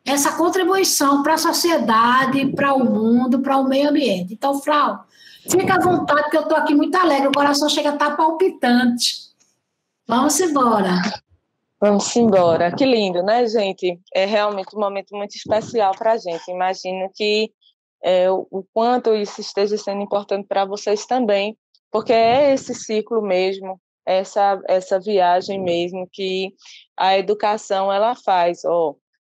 S3: Essa contribuição para a sociedade, para o mundo, para o meio ambiente. Então, Frau, fica à vontade, que eu estou aqui muito alegre, o coração chega a estar palpitante. Vamos embora.
S2: Vamos embora. Que lindo, né, gente? É realmente um momento muito especial para a gente. Imagino que o quanto isso esteja sendo importante para vocês também, porque é esse ciclo mesmo, essa viagem mesmo que a educação ela faz.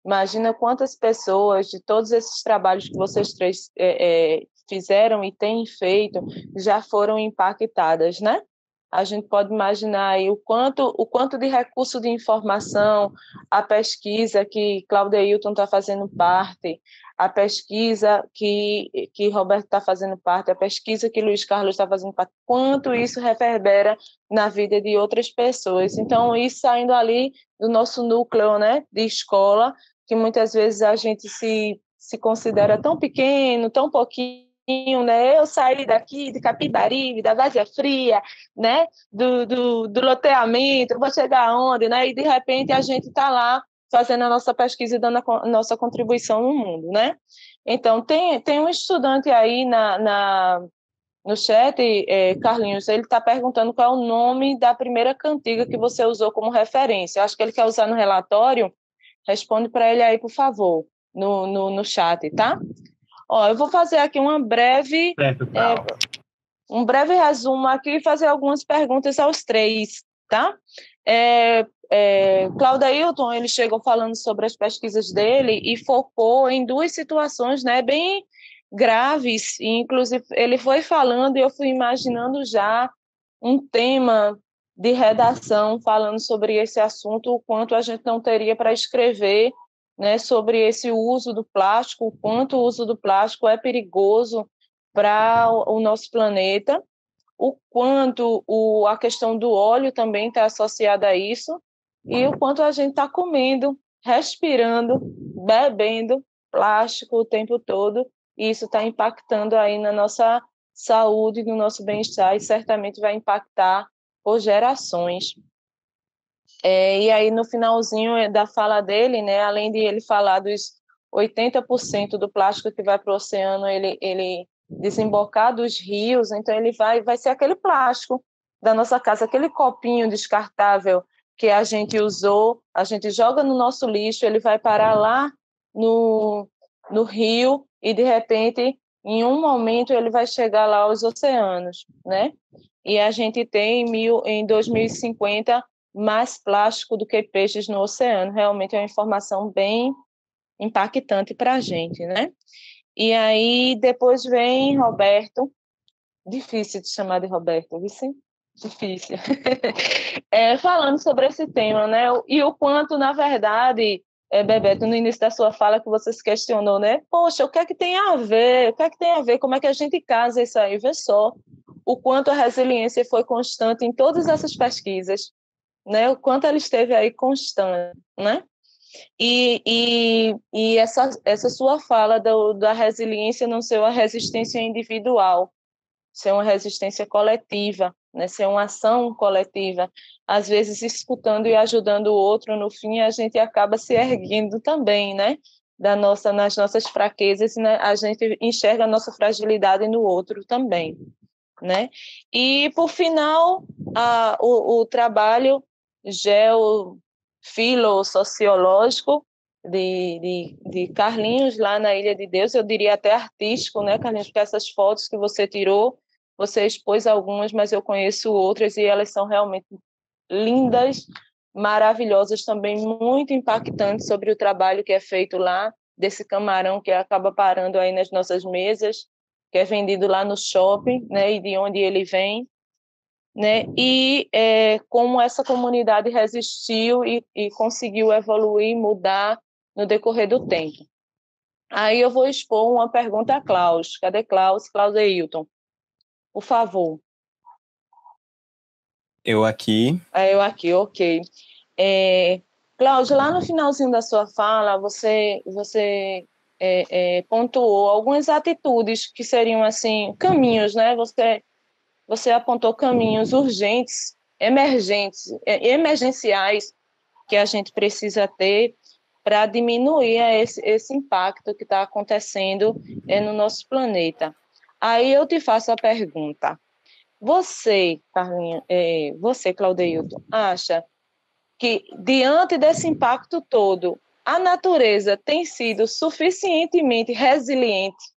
S2: Imagina quantas pessoas de todos esses trabalhos que vocês três fizeram e têm feito já foram impactadas, né? A gente pode imaginar aí o quanto de recurso de informação, a pesquisa que Claudeilton está fazendo parte, a pesquisa que Roberto está fazendo parte, a pesquisa que Luiz Carlos está fazendo parte, quanto isso reverbera na vida de outras pessoas. Então, isso saindo ali do nosso núcleo, né, de escola, que muitas vezes a gente se considera tão pequeno, tão pouquinho, né? Eu saí daqui de Capibaribe, da Várzea Fria, né? Do loteamento, vou chegar aonde, né? E de repente a gente está lá fazendo a nossa pesquisa e dando a nossa contribuição no mundo, né? Então, tem um estudante aí no chat, Carlinhos, ele está perguntando qual é o nome da primeira cantiga que você usou como referência. Eu acho que ele quer usar no relatório. Responde para ele aí, por favor, no chat, tá? Ó, eu vou fazer aqui um breve resumo aqui e fazer algumas perguntas aos três, tá? Claudeilton, ele chegou falando sobre as pesquisas dele e focou em duas situações, né, bem graves, e inclusive ele foi falando e eu fui imaginando já um tema de redação falando sobre esse assunto, o quanto a gente não teria para escrever, né, sobre esse uso do plástico, o quanto o uso do plástico é perigoso para o nosso planeta, o quanto a questão do óleo também está associada a isso, e o quanto a gente está comendo, respirando, bebendo plástico o tempo todo, e isso está impactando aí na nossa saúde, no nosso bem-estar, e certamente vai impactar por gerações. E aí, no finalzinho da fala dele, né, além de ele falar dos 80% do plástico que vai para o oceano, ele desembocar dos rios, então ele vai ser aquele plástico da nossa casa, aquele copinho descartável que a gente usou, a gente joga no nosso lixo, ele vai parar lá no rio e, de repente, em um momento, ele vai chegar lá aos oceanos, né? E a gente tem, em 2050, mais plástico do que peixes no oceano. Realmente é uma informação bem impactante para a gente, né? E aí, depois vem Roberto. Difícil de chamar de Roberto, viu? Difícil. Falando sobre esse tema, né? E o quanto, na verdade, Bebeto, no início da sua fala que você se questionou, né? Poxa, o que é que tem a ver? O que é que tem a ver? Como é que a gente casa isso aí? Vê só o quanto a resiliência foi constante em todas essas pesquisas, né? O quanto ela esteve aí constante, né? E essa sua fala da resiliência não ser uma resistência individual, ser uma resistência coletiva, né? Ser uma ação coletiva. Às vezes, escutando e ajudando o outro, no fim, a gente acaba se erguendo também, né? Nas nossas fraquezas, né? A gente enxerga a nossa fragilidade no outro também, né? E, por final, o trabalho geofilo-sociológico de Carlinhos, lá na Ilha de Deus, eu diria até artístico, né, Carlinhos? Porque essas fotos que você tirou, você expôs algumas, mas eu conheço outras e elas são realmente lindas, maravilhosas, também muito impactantes sobre o trabalho que é feito lá, desse camarão que acaba parando aí nas nossas mesas, que é vendido lá no shopping, né, e de onde ele vem, né, e como essa comunidade resistiu e conseguiu evoluir, mudar no decorrer do tempo. Aí eu vou expor uma pergunta a Klaus. Cadê Klaus? Claudeilton, por favor.
S1: Eu aqui.
S2: Eu aqui, ok. Cláudio, lá no finalzinho da sua fala, você pontuou algumas atitudes que seriam, assim, caminhos, né? Você apontou caminhos urgentes, emergenciais, que a gente precisa ter para diminuir esse impacto que está acontecendo no nosso planeta. Aí eu te faço a pergunta. Você, Carlinhos, Claudeilton, acha que, diante desse impacto todo, a natureza tem sido suficientemente resiliente?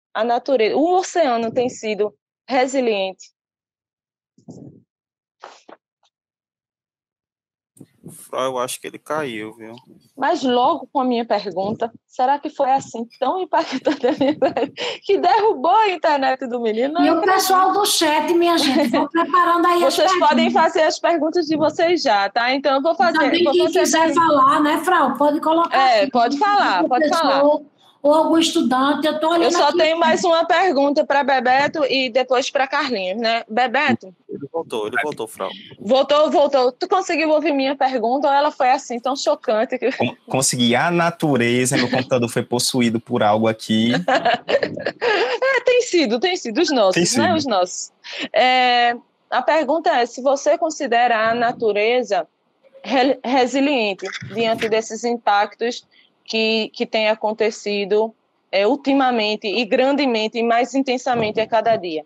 S2: O oceano tem sido resiliente?
S5: Eu acho que ele caiu, viu?
S2: Mas logo com a minha pergunta, será que foi assim tão impactante a minha que derrubou a internet do menino?
S3: E o pessoal do chat, minha gente, vão preparando aí as perguntas.
S2: Vocês podem fazer as perguntas de vocês já, tá? Então eu vou fazer.
S3: Também quem quiser falar, né, Frau? Pode colocar.
S2: Pode falar, pode falar.
S3: Ou algum estudante, eu estou olhando.
S2: Eu só tenho mais uma pergunta para Bebeto e depois para Carlinhos, né? Bebeto,
S5: Ele voltou, Frau.
S2: Voltou. Tu conseguiu ouvir minha pergunta ou ela foi assim, tão chocante? Que...
S1: Consegui. A natureza, meu computador foi possuído por algo aqui.
S2: Tem sido, os nossos, né? Os nossos. A pergunta é se você considera a natureza resiliente diante desses impactos que têm acontecido ultimamente e grandemente e mais intensamente a cada dia.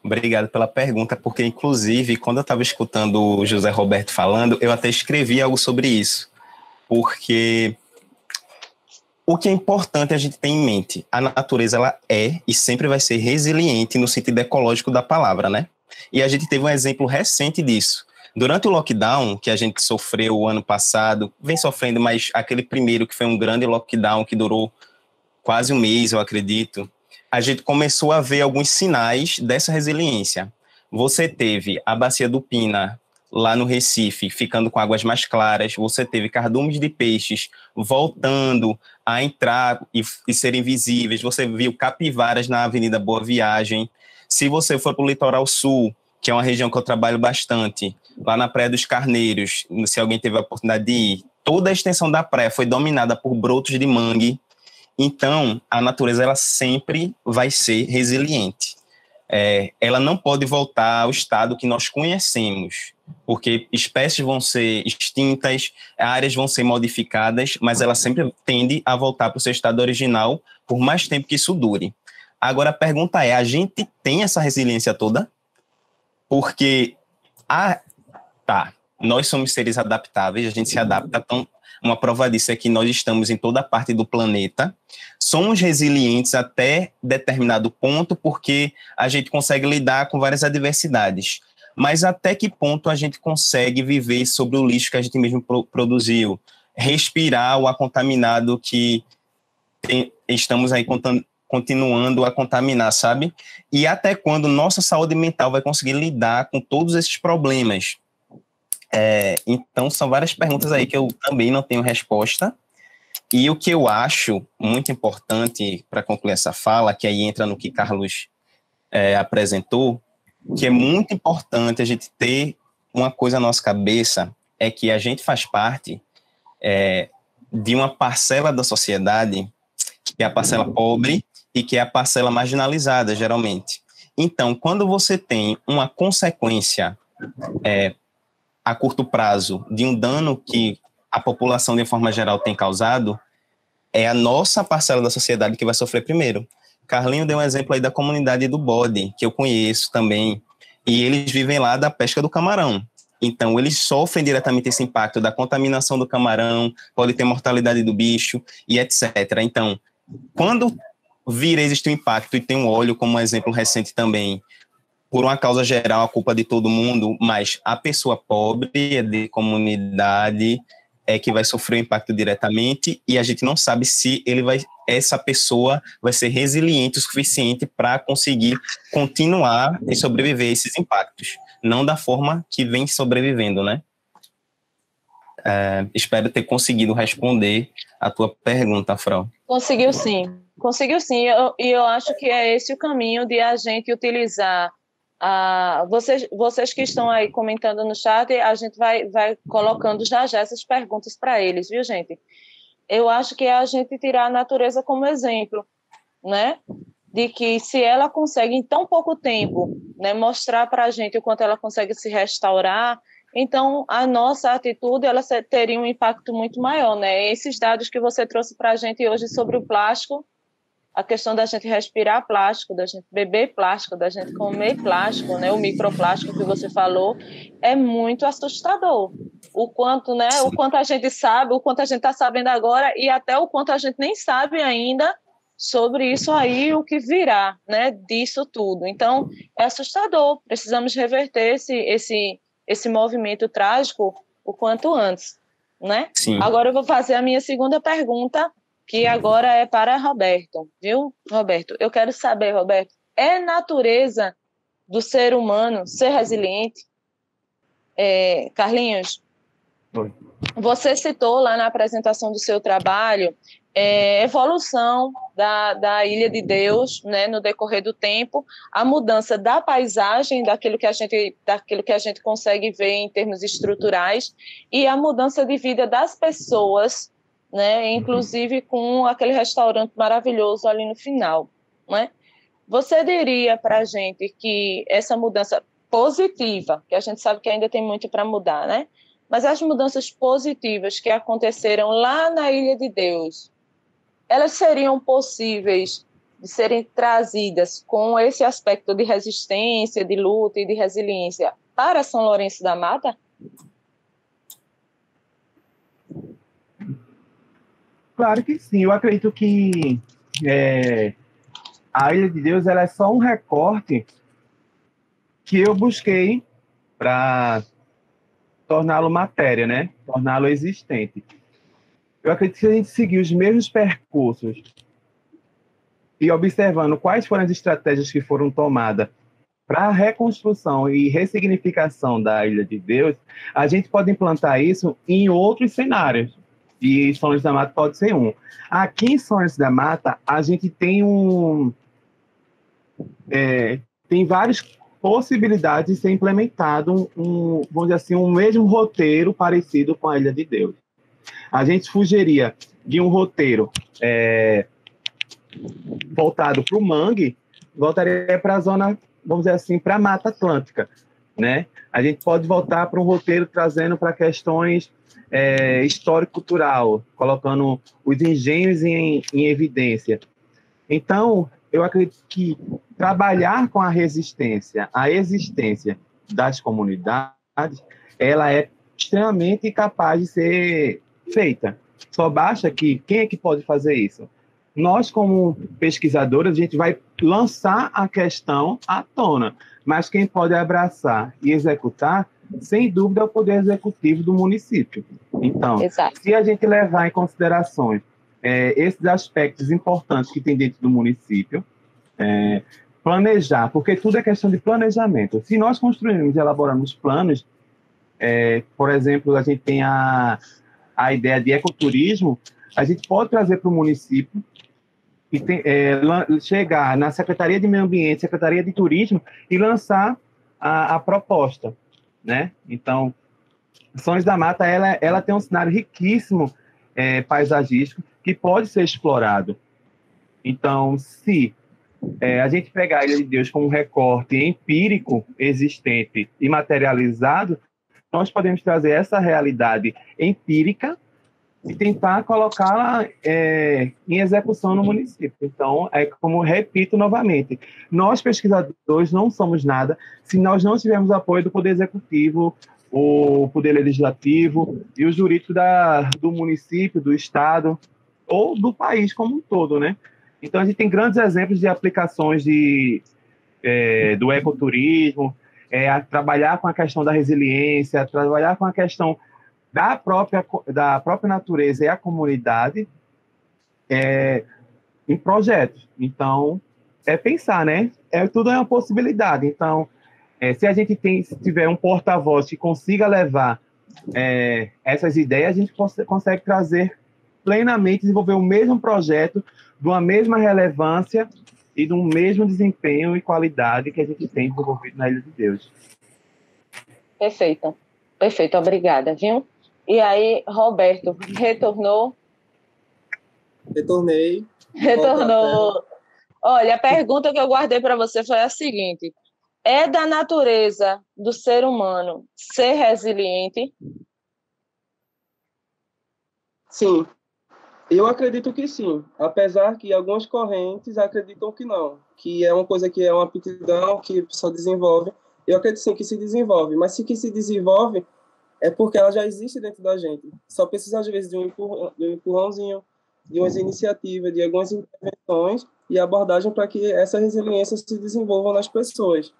S1: Obrigado pela pergunta, porque, inclusive, quando eu estava escutando o José Roberto falando, eu até escrevi algo sobre isso, porque o que é importante a gente ter em mente, a natureza ela é e sempre vai ser resiliente no sentido ecológico da palavra, né? E a gente teve um exemplo recente disso. Durante o lockdown, que a gente sofreu o ano passado, vem sofrendo, mas aquele primeiro que foi um grande lockdown que durou quase um mês, eu acredito, a gente começou a ver alguns sinais dessa resiliência. Você teve a Bacia do Pina, lá no Recife, ficando com águas mais claras, você teve cardumes de peixes voltando a entrar e serem visíveis, você viu capivaras na Avenida Boa Viagem. Se você for para o Litoral Sul, que é uma região que eu trabalho bastante, lá na Praia dos Carneiros, se alguém teve a oportunidade de ir, toda a extensão da praia foi dominada por brotos de mangue. Então, a natureza ela sempre vai ser resiliente. Ela não pode voltar ao estado que nós conhecemos, porque espécies vão ser extintas, áreas vão ser modificadas, mas ela sempre tende a voltar para o seu estado original por mais tempo que isso dure. Agora, a pergunta é, a gente tem essa resiliência toda? Porque, nós somos seres adaptáveis, a gente se adapta, então uma prova disso é que nós estamos em toda parte do planeta, somos resilientes até determinado ponto, porque a gente consegue lidar com várias adversidades, mas até que ponto a gente consegue viver sobre o lixo que a gente mesmo produziu, respirar o ar contaminado que estamos aí continuando a contaminar, sabe? E até quando nossa saúde mental vai conseguir lidar com todos esses problemas. Então, são várias perguntas aí que eu também não tenho resposta. E o que eu acho muito importante para concluir essa fala, que aí entra no que Carlos apresentou, que é muito importante a gente ter uma coisa na nossa cabeça, é que a gente faz parte de uma parcela da sociedade, que é a parcela pobre e que é a parcela marginalizada, geralmente. Então, quando você tem uma consequência a curto prazo de um dano que a população, de forma geral, tem causado, é a nossa parcela da sociedade que vai sofrer primeiro. Carlinho deu um exemplo aí da comunidade do Bode, que eu conheço também, e eles vivem lá da pesca do camarão. Então, eles sofrem diretamente esse impacto da contaminação do camarão, pode ter mortalidade do bicho e etc. Então, quando vir a existir um impacto, e tem um óleo como um exemplo recente também, por uma causa geral, a culpa de todo mundo, mas a pessoa pobre, de comunidade, é que vai sofrer o impacto diretamente, e a gente não sabe se essa pessoa vai ser resiliente o suficiente para conseguir continuar e sobreviver a esses impactos, não da forma que vem sobrevivendo, né? Espero ter conseguido responder a tua pergunta, Frau.
S2: Conseguiu sim, e eu acho que é esse o caminho de a gente utilizar. Vocês que estão aí comentando no chat, a gente vai colocando já essas perguntas para eles, viu, gente? Eu acho que é a gente tirar a natureza como exemplo, né? De que se ela consegue em tão pouco tempo, né, mostrar para a gente o quanto ela consegue se restaurar, então a nossa atitude ela teria um impacto muito maior, né? Esses dados que você trouxe para a gente hoje sobre o plástico, a questão da gente respirar plástico, da gente beber plástico, da gente comer plástico, né, o microplástico que você falou, é muito assustador. O quanto, né, o quanto a gente sabe, o quanto a gente está sabendo agora e até o quanto a gente nem sabe ainda sobre isso aí, o que virá, né, disso tudo. Então, é assustador. Precisamos reverter esse movimento trágico o quanto antes, né?
S1: Sim.
S2: Agora eu vou fazer a minha segunda pergunta, que agora é para Roberto, viu, Roberto? Eu quero saber, Roberto, é natureza do ser humano ser resiliente? Carlinhos,
S6: Oi.
S2: você citou lá na apresentação do seu trabalho evolução da Ilha de Deus, né, no decorrer do tempo, a mudança da paisagem, daquilo que a gente consegue ver em termos estruturais, e a mudança de vida das pessoas, né, inclusive com aquele restaurante maravilhoso ali no final, né? Você diria para a gente que essa mudança positiva, que a gente sabe que ainda tem muito para mudar, né? Mas as mudanças positivas que aconteceram lá na Ilha de Deus, elas seriam possíveis de serem trazidas com esse aspecto de resistência, de luta e de resiliência para São Lourenço da Mata?
S6: Claro que sim. Eu acredito que a Ilha de Deus ela é só um recorte que eu busquei para torná-lo matéria, né? Torná-lo existente. Eu acredito que se a gente seguir os mesmos percursos e observando quais foram as estratégias que foram tomadas para a reconstrução e ressignificação da Ilha de Deus, a gente pode implantar isso em outros cenários. E São Luís da Mata pode ser um. Aqui em São Luís da Mata, a gente tem tem várias possibilidades de ser implementado vamos dizer assim, um mesmo roteiro parecido com a Ilha de Deus. A gente fugiria de um roteiro voltado para o mangue, voltaria para a zona, vamos dizer assim, para a Mata Atlântica, né? A gente pode voltar para um roteiro trazendo para questões histórico-cultural, colocando os engenhos em evidência. Então, eu acredito que trabalhar com a resistência, a existência das comunidades, ela é extremamente capaz de ser feita. Só basta que quem é que pode fazer isso? Nós, como pesquisadores, a gente vai lançar a questão à tona, mas quem pode abraçar e executar, sem dúvida, é o Poder Executivo do município. Então,
S2: Exato.
S6: Se a gente levar em consideração esses aspectos importantes que tem dentro do município, planejar, porque tudo é questão de planejamento. Se nós construirmos e elaborarmos planos, por exemplo, a gente tem a ideia de ecoturismo, a gente pode trazer para o município e chegar na Secretaria de Meio Ambiente, Secretaria de Turismo e lançar a proposta, né? Então, São Luís da Mata, ela tem um cenário riquíssimo paisagístico que pode ser explorado. Então, se a gente pegar a Ilha de Deus como um recorte empírico existente e materializado, nós podemos trazer essa realidade empírica e tentar colocá-la em execução no município. Então, como repito novamente, nós pesquisadores não somos nada se nós não tivermos apoio do Poder Executivo, o Poder Legislativo e o jurídico do município, do Estado ou do país como um todo, né? Então, a gente tem grandes exemplos de aplicações do ecoturismo, trabalhar com a questão da resiliência, trabalhar com a questão da própria natureza e a comunidade em projetos. Então, pensar, né? Tudo é uma possibilidade. Então, se a gente tiver um porta-voz que consiga levar essas ideias, a gente consegue trazer plenamente, desenvolver o mesmo projeto, de uma mesma relevância e do mesmo desempenho e qualidade que a gente tem desenvolvido na Ilha de Deus.
S2: Perfeito. Perfeito, obrigada, viu? E aí, Roberto, retornou?
S4: Retornei.
S2: Retornou. Olha, a pergunta que eu guardei para você foi a seguinte: é da natureza do ser humano ser resiliente?
S4: Sim, eu acredito que sim, apesar que algumas correntes acreditam que não, que é uma coisa que é uma aptidão que a pessoa desenvolve. Eu acredito sim que se desenvolve, mas se que se desenvolve é porque ela já existe dentro da gente. Só precisa, às vezes, de um empurrãozinho, de umas iniciativas, de algumas intervenções e abordagem para que essa resiliência se desenvolva nas pessoas,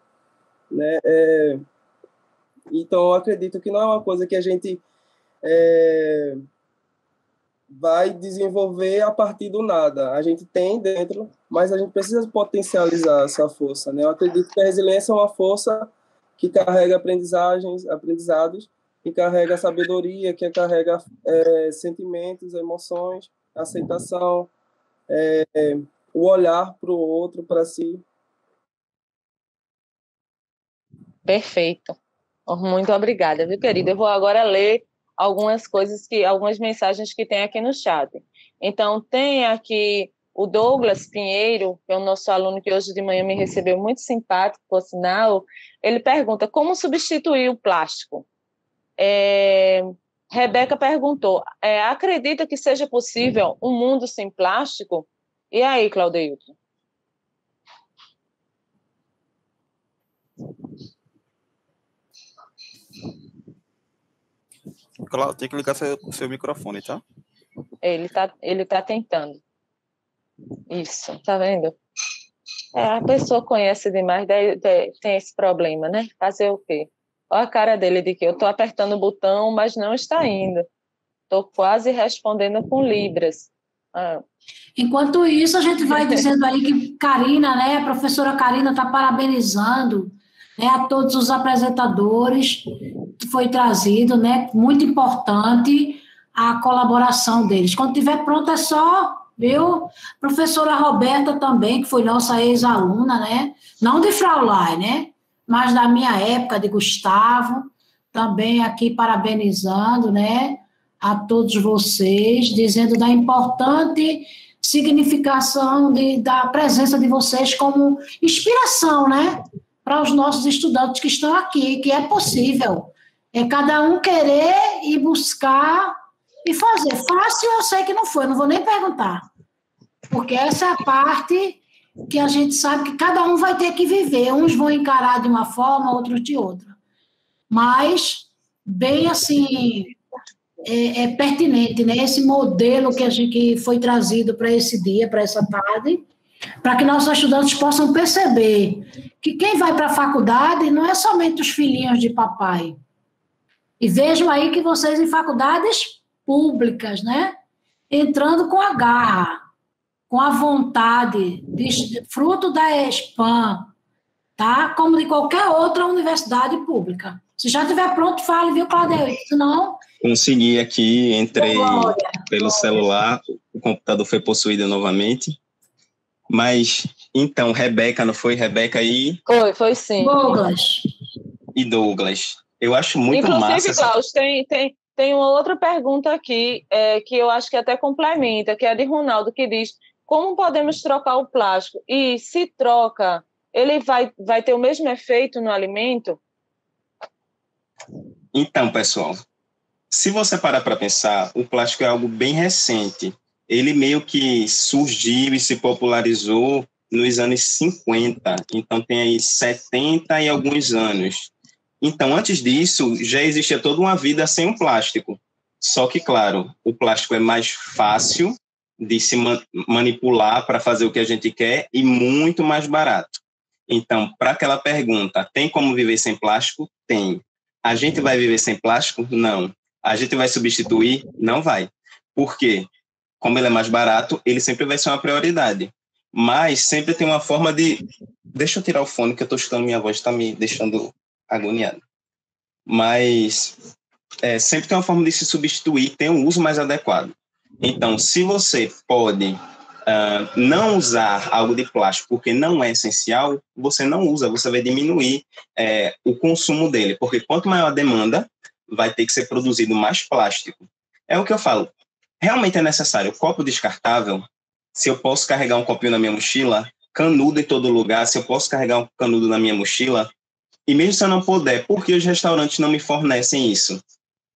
S4: né? Então, eu acredito que não é uma coisa que a gente vai desenvolver a partir do nada. A gente tem dentro, mas a gente precisa potencializar essa força, né? Eu acredito que a resiliência é uma força que carrega aprendizados, que carrega sabedoria, que carrega sentimentos, emoções, aceitação, o olhar para o outro, para si.
S2: Perfeito. Muito obrigada, viu, querida? Eu vou agora ler algumas mensagens que tem aqui no chat. Então, tem aqui o Douglas Pinheiro, que é o nosso aluno que hoje de manhã me recebeu muito simpático, por sinal. Ele pergunta, como substituir o plástico? Rebeca perguntou, acredita que seja possível um mundo sem plástico? E aí, Claudeilton?
S5: Claro, tem que ligar seu microfone, tá?
S2: Ele tá tentando. Isso, tá vendo? A pessoa conhece demais, tem esse problema, né? Fazer o quê? Olha a cara dele de que eu tô apertando o botão, mas não está indo. Tô quase respondendo com libras.
S3: Enquanto isso, a gente vai dizendo aí que Karina, né, a professora Karina está parabenizando, né, a todos os apresentadores que foi trazido, né, muito importante a colaboração deles. Quando estiver pronto é só, viu? Professora Roberta também, que foi nossa ex-aluna, né, não de Fraulein, né, mas da minha época, de Gustavo, também aqui parabenizando, né, a todos vocês, dizendo da importante significação da presença de vocês como inspiração, né? Para os nossos estudantes que estão aqui, que é possível. É cada um querer e buscar e fazer. Fácil eu sei que não foi, não vou nem perguntar. Porque essa é a parte que a gente sabe que cada um vai ter que viver. Uns vão encarar de uma forma, outros de outra. Mas, bem assim, é pertinente, né? Esse modelo que foi trazido para esse dia, para essa tarde, para que nossos estudantes possam perceber que quem vai para a faculdade não é somente os filhinhos de papai. E vejam aí que vocês em faculdades públicas, né? Entrando com a garra, com a vontade, fruto da ESPAM, tá? Como de qualquer outra universidade pública. Se já estiver pronto, fale, viu, Claudio? Senão...
S1: Consegui aqui, entrei pelo celular, o computador foi possuído novamente. Mas, então, Rebeca, não foi? Rebeca e...
S2: Foi sim.
S3: Douglas.
S1: E Douglas. Eu acho muito
S2: massa.
S1: Inclusive,
S2: Klaus, tem uma outra pergunta aqui, que eu acho que até complementa, que é a de Ronaldo, que diz, como podemos trocar o plástico? E se troca, ele vai ter o mesmo efeito no alimento?
S1: Então, pessoal, se você parar para pensar, o plástico é algo bem recente. Ele meio que surgiu e se popularizou nos anos 50, então tem aí 70 e alguns anos. Então, antes disso, já existia toda uma vida sem o plástico. Só que, claro, o plástico é mais fácil de se manipular para fazer o que a gente quer e muito mais barato. Então, para aquela pergunta, tem como viver sem plástico? Tem. A gente vai viver sem plástico? Não. A gente vai substituir? Não vai. Por quê? Como ele é mais barato, ele sempre vai ser uma prioridade. Mas sempre tem uma forma de... Deixa eu tirar o fone, que eu estou escutando minha voz, está me deixando agoniado. Mas sempre tem uma forma de se substituir, tem um uso mais adequado. Então, se você pode não usar algo de plástico porque não é essencial, você não usa, você vai diminuir o consumo dele, porque quanto maior a demanda, vai ter que ser produzido mais plástico. É o que eu falo, realmente é necessário copo descartável. Se eu posso carregar um copinho na minha mochila, canudo em todo lugar, se eu posso carregar um canudo na minha mochila, e mesmo se eu não puder, por que os restaurantes não me fornecem isso?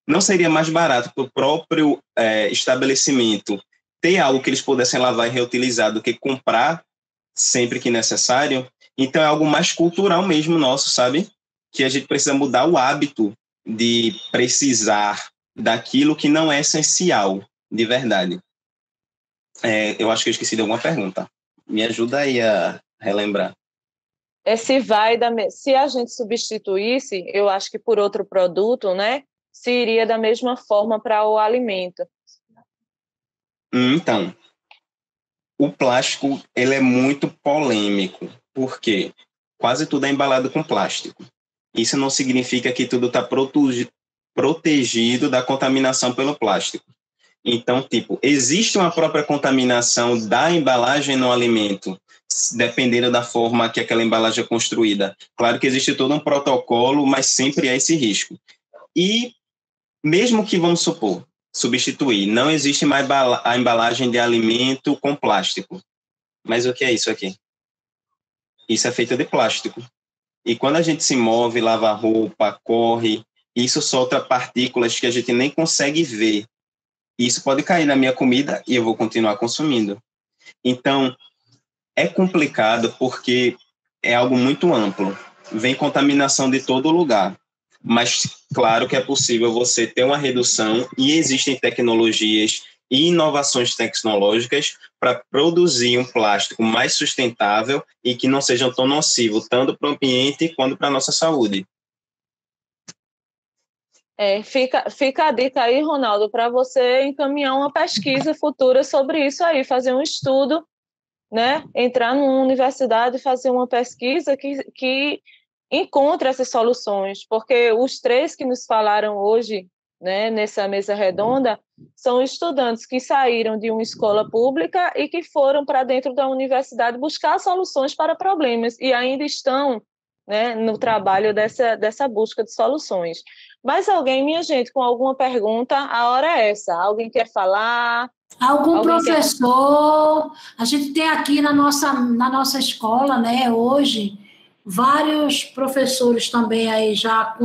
S1: Não seria mais barato para o próprio estabelecimento ter algo que eles pudessem lavar e reutilizar do que comprar sempre que necessário? Então é algo mais cultural mesmo nosso, sabe? Que a gente precisa mudar o hábito de precisar daquilo que não é essencial, de verdade. Eu acho que eu esqueci de alguma pergunta. Me ajuda aí a relembrar.
S2: Se a gente substituísse, eu acho que por outro produto, né? Se iria da mesma forma para o alimento.
S1: Então, o plástico, ele é muito polêmico, porque quase tudo é embalado com plástico. Isso não significa que tudo está protegido da contaminação pelo plástico. Então, tipo, existe uma própria contaminação da embalagem no alimento, dependendo da forma que aquela embalagem é construída. Claro que existe todo um protocolo, mas sempre há esse risco. E mesmo que, vamos supor, substituir, não existe mais a embalagem de alimento com plástico. Mas o que é isso aqui? Isso é feito de plástico. E quando a gente se move, lava roupa, corre, isso solta partículas que a gente nem consegue ver. Isso pode cair na minha comida e eu vou continuar consumindo. Então, é complicado porque é algo muito amplo. Vem contaminação de todo lugar. Mas, claro que é possível você ter uma redução e existem tecnologias e inovações tecnológicas para produzir um plástico mais sustentável e que não sejam tão nocivos, tanto para o ambiente quanto para a nossa saúde.
S2: Fica a dica aí, Ronaldo, para você encaminhar uma pesquisa futura sobre isso aí, fazer um estudo, né? Entrar numa universidade e fazer uma pesquisa que encontre essas soluções, porque os 3 que nos falaram hoje, né, nessa mesa redonda, são estudantes que saíram de uma escola pública e que foram para dentro da universidade buscar soluções para problemas e ainda estão, né, no trabalho dessa busca de soluções. Mas alguém, minha gente, com alguma pergunta, a hora é essa. Alguém quer falar?
S3: Algum professor? A gente tem aqui na nossa escola, né, hoje, vários professores também aí já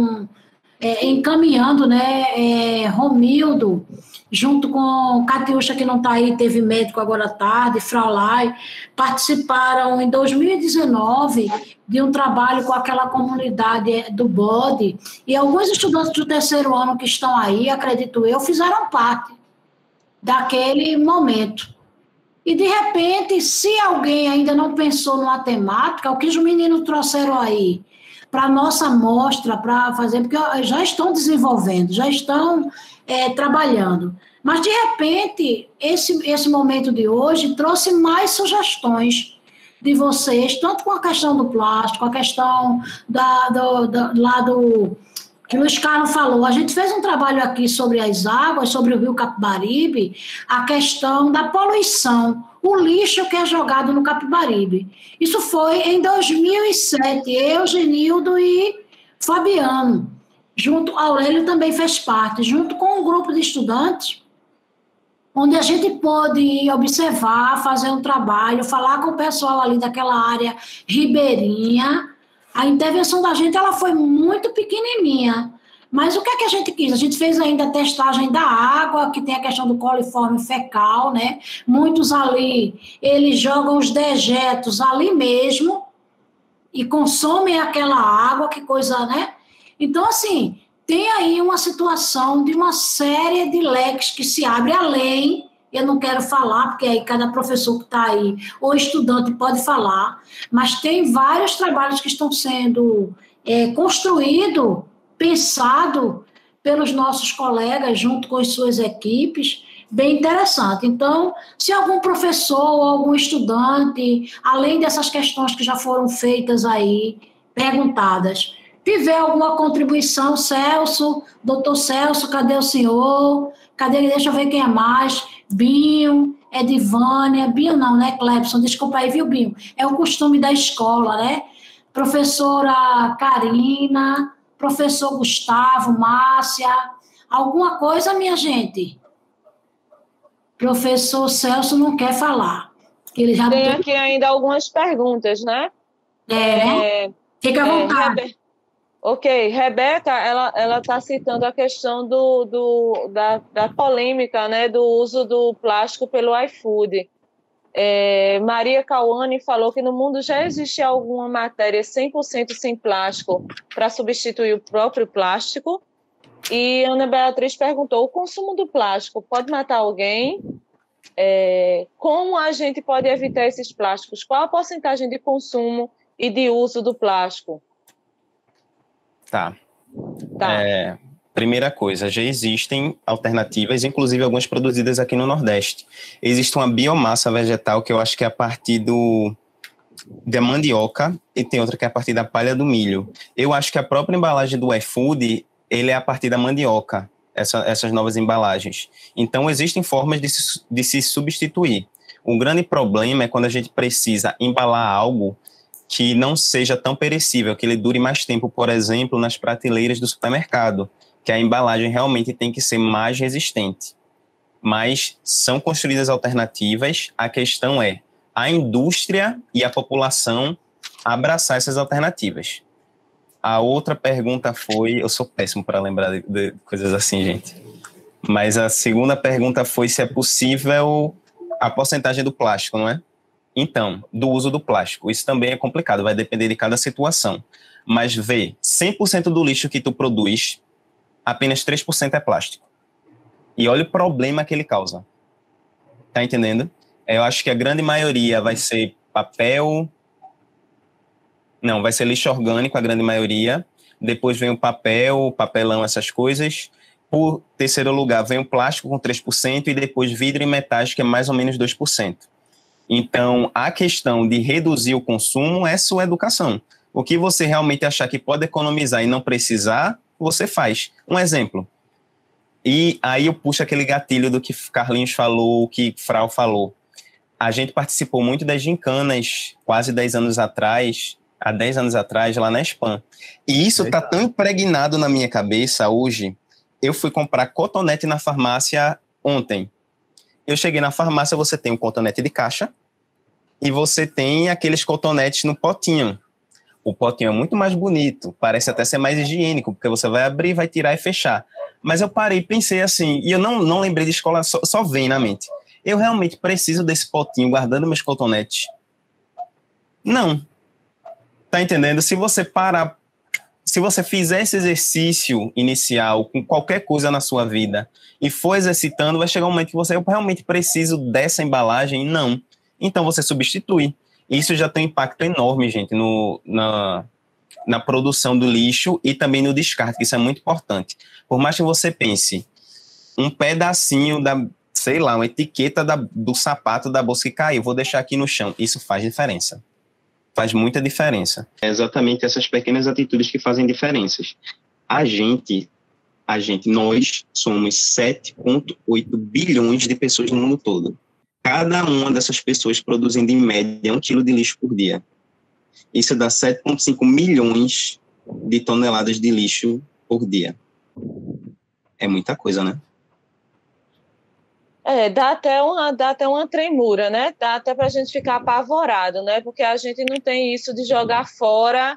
S3: encaminhando, né, Romildo, junto com Catiúcha, que não está aí, teve médico agora à tarde, Fraulai, participaram em 2019 de um trabalho com aquela comunidade do Bode, e alguns estudantes do 3º ano que estão aí, acredito eu, fizeram parte daquele momento. E, de repente, se alguém ainda não pensou numa temática, o que os meninos trouxeram aí para a nossa mostra, para fazer, porque já estão desenvolvendo, já estão trabalhando. Mas, de repente, esse momento de hoje trouxe mais sugestões de vocês, tanto com a questão do plástico, a questão que o Luiz Carlos falou. A gente fez um trabalho aqui sobre as águas, sobre o rio Capibaribe, a questão da poluição, o lixo que é jogado no Capibaribe. Isso foi em 2007, eu, Genildo e Fabiano. Aurélio também fez parte, junto com um grupo de estudantes, onde a gente pôde observar, fazer um trabalho, falar com o pessoal ali daquela área ribeirinha. A intervenção da gente ela foi muito pequenininha, mas o que é que a gente quis? A gente fez ainda a testagem da água, que tem a questão do coliforme fecal, né? Muitos ali, eles jogam os dejetos ali mesmo e consomem aquela água, que coisa, né? Então, assim, tem aí uma situação de uma série de leques que se abre além. Eu não quero falar, porque aí cada professor que está aí, ou estudante, pode falar, mas tem vários trabalhos que estão sendo construídos, pensados pelos nossos colegas, junto com as suas equipes, bem interessante. Então, se algum professor ou algum estudante, além dessas questões que já foram feitas aí, perguntadas, tiver alguma contribuição, Celso, doutor Celso, cadê o senhor? Deixa eu ver quem é mais. Binho, Edivânia, Binho não, né, Clepson? Desculpa aí, viu, Binho? É o costume da escola, né? Professora Karina, professor Gustavo, Márcia, alguma coisa, minha gente? Professor Celso não quer falar. Ele já
S2: tem aqui ainda algumas perguntas, né?
S3: Fica à vontade.
S2: Ok, Rebeca, ela está citando a questão da polêmica, né, do uso do plástico pelo iFood. Maria Cauane falou que no mundo já existe alguma matéria 100% sem plástico para substituir o próprio plástico. E Ana Beatriz perguntou, o consumo do plástico pode matar alguém? Como a gente pode evitar esses plásticos? Qual a porcentagem de consumo e de uso do plástico?
S1: Tá. Primeira coisa, já existem alternativas, inclusive algumas produzidas aqui no Nordeste. Existe uma biomassa vegetal que eu acho que é a partir da mandioca e tem outra que é a partir da palha do milho. Eu acho que a própria embalagem do iFood, ele é a partir da mandioca. essas novas embalagens. Então, existem formas de se substituir. O grande problema é quando a gente precisa embalar algo que não seja tão perecível, que ele dure mais tempo, por exemplo, nas prateleiras do supermercado, que a embalagem realmente tem que ser mais resistente. Mas são construídas alternativas, a questão é a indústria e a população abraçar essas alternativas. A outra pergunta foi, eu sou péssimo para lembrar de coisas assim, gente, mas a segunda pergunta foi se é possível a porcentagem do plástico, não é? Então, do uso do plástico, isso também é complicado, vai depender de cada situação, mas vê, 100% do lixo que tu produz, apenas 3% é plástico. E olha o problema que ele causa. Tá entendendo? Eu acho que a grande maioria vai ser papel... Não, vai ser lixo orgânico, a grande maioria. Depois vem o papel, o papelão, essas coisas. Por terceiro lugar, vem o plástico com 3% e depois vidro e metais, que é mais ou menos 2%. Então, a questão de reduzir o consumo é sua educação. O que você realmente achar que pode economizar e não precisar, você faz. Um exemplo. E aí eu puxo aquele gatilho do que Carlinhos falou, que Frau falou. A gente participou muito das gincanas quase 10 anos atrás, há 10 anos atrás, lá na Spam. E isso está tão impregnado na minha cabeça hoje. Eu fui comprar cotonete na farmácia ontem. Eu cheguei na farmácia, você tem um cotonete de caixa e você tem aqueles cotonetes no potinho. O potinho é muito mais bonito, parece até ser mais higiênico, porque você vai abrir, vai tirar e fechar. Mas eu parei e pensei assim, e eu não lembrei de escola, só vem na mente. Eu realmente preciso desse potinho guardando meus cotonetes? Não. Tá entendendo? Se você parar, se você fizer esse exercício inicial com qualquer coisa na sua vida e for exercitando, vai chegar um momento que você, eu realmente preciso dessa embalagem? Não. Então você substitui. Isso já tem um impacto enorme, gente, na produção do lixo e também no descarte, que isso é muito importante. Por mais que você pense, um pedacinho da, sei lá, uma etiqueta do sapato da bolsa que caiu, vou deixar aqui no chão, isso faz diferença. Faz muita diferença. É exatamente essas pequenas atitudes que fazem diferenças. Nós somos 7,8 bilhões de pessoas no mundo todo. Cada uma dessas pessoas produzindo em média 1 quilo de lixo por dia. Isso dá 7,5 milhões de toneladas de lixo por dia. É muita coisa, né?
S2: Dá até uma tremura, né? Dá até para a gente ficar apavorado, né? Porque a gente não tem isso de jogar fora,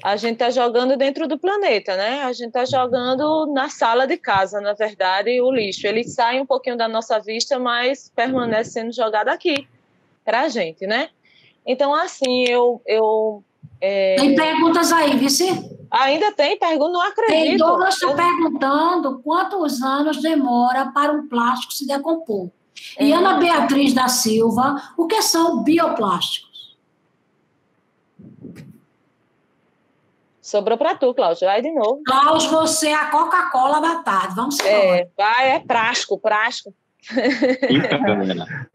S2: a gente está jogando dentro do planeta, né? A gente está jogando na sala de casa, na verdade, o lixo. Ele sai um pouquinho da nossa vista, mas permanece sendo jogado aqui para a gente, né? Então, assim,
S3: Tem perguntas aí, Vici?
S2: Ainda tem pergunta? Não acredito.
S3: Tem Douglas está perguntando quantos anos demora para um plástico se decompor. E Ana Beatriz da Silva, o que são bioplásticos?
S2: Sobrou para tu, Cláudio. Vai de novo.
S3: Cláudio, você é a Coca-Cola da tarde. Vamos embora.
S2: É prástico.
S1: Então, galera,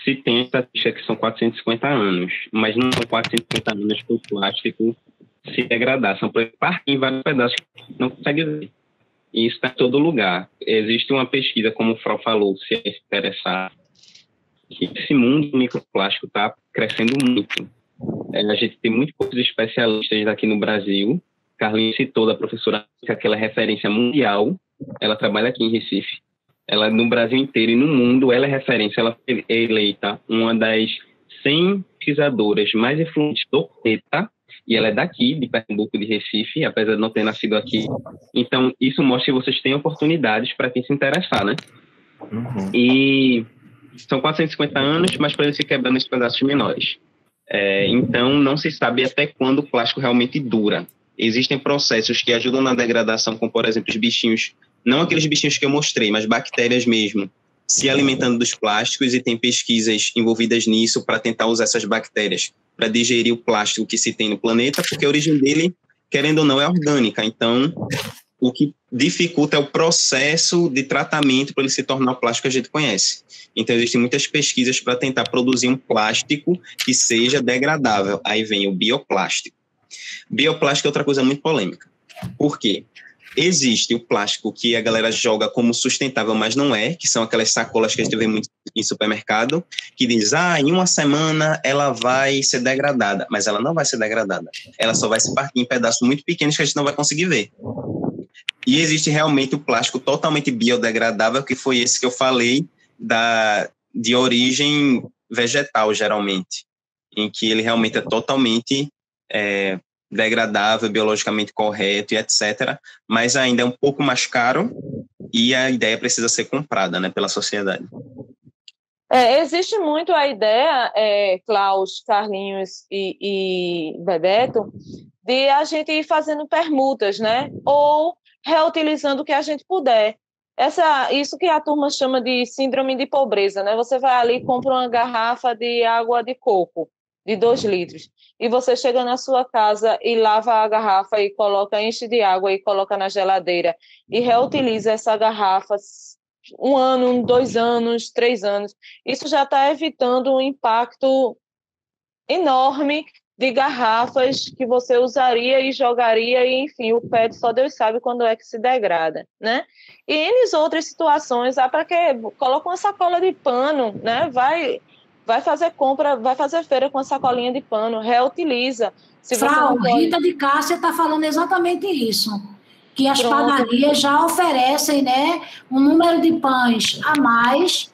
S1: se tem estatística que são 450 anos, mas não são 450 anos para o plástico se degradar. São partes em vários pedaços que não consegue ver. E isso está em todo lugar. Existe uma pesquisa, como o Frau falou, se interessar, que esse mundo do microplástico está crescendo muito. A gente tem muitos poucos especialistas aqui no Brasil. Carlinhos citou da professora, que é aquela referência mundial. Ela trabalha aqui em Recife. Ela, no Brasil inteiro e no mundo, ela é referência. Ela foi eleita uma das 100 pesquisadoras mais influentes do planeta. E ela é daqui, de Pernambuco, de Recife, apesar de não ter nascido aqui. Então, isso mostra que vocês têm oportunidades para quem se interessar, né? Uhum. E são 450 anos, mas para eles se quebrando em pedaços menores. Então, não se sabe até quando o plástico realmente dura. Existem processos que ajudam na degradação, como, por exemplo, os bichinhos, não aqueles bichinhos que eu mostrei, mas bactérias mesmo, se alimentando dos plásticos, e tem pesquisas envolvidas nisso para tentar usar essas bactérias para digerir o plástico que se tem no planeta, porque a origem dele, querendo ou não, é orgânica. Então, o que dificulta é o processo de tratamento para ele se tornar o plástico que a gente conhece. Então, existem muitas pesquisas para tentar produzir um plástico que seja degradável. Aí vem o bioplástico. Bioplástico é outra coisa muito polêmica. Por quê? Existe o plástico que a galera joga como sustentável, mas não é, que são aquelas sacolas que a gente vê muito em supermercado, que diz, em uma semana ela vai ser degradada, mas ela não vai ser degradada. Ela só vai se partir em pedaços muito pequenos que a gente não vai conseguir ver. E existe realmente o plástico totalmente biodegradável, que foi esse que eu falei, de origem vegetal, geralmente, em que ele realmente é totalmente degradável, biologicamente correto e etc., mas ainda é um pouco mais caro e a ideia precisa ser comprada, né, pela sociedade.
S2: Existe muito a ideia, Klaus, Carlinhos e Bebeto, de a gente ir fazendo permutas, né? Ou reutilizando o que a gente puder. Isso que a turma chama de síndrome de pobreza, né? Você vai ali e compra uma garrafa de água de coco, de 2 litros, e você chega na sua casa e lava a garrafa e enche de água e coloca na geladeira e reutiliza essa garrafa 1 ano, 2 anos, 3 anos. Isso já está evitando um impacto enorme de garrafas que você usaria e jogaria, e, enfim, o PET só Deus sabe quando é que se degrada, né? E em outras situações, para quê? Coloca uma sacola de pano, né? Vai fazer compra, vai fazer feira com uma sacolinha de pano, reutiliza.
S3: Frau, Rita de Cássia está falando exatamente isso, que as padarias já oferecem, né, um número de pães a mais,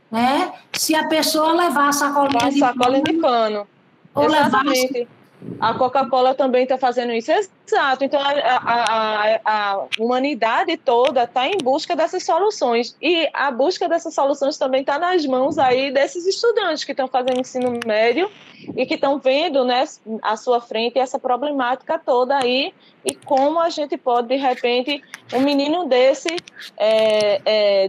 S3: né, se a pessoa levar a sacolinha
S2: de pano. Exatamente. A Coca-Cola também está fazendo isso. Exato. Então, a humanidade toda está em busca dessas soluções. E a busca dessas soluções também está nas mãos aí desses estudantes que estão fazendo ensino médio e que estão vendo, né, à sua frente essa problemática toda aí, e como a gente pode, de repente, um menino desse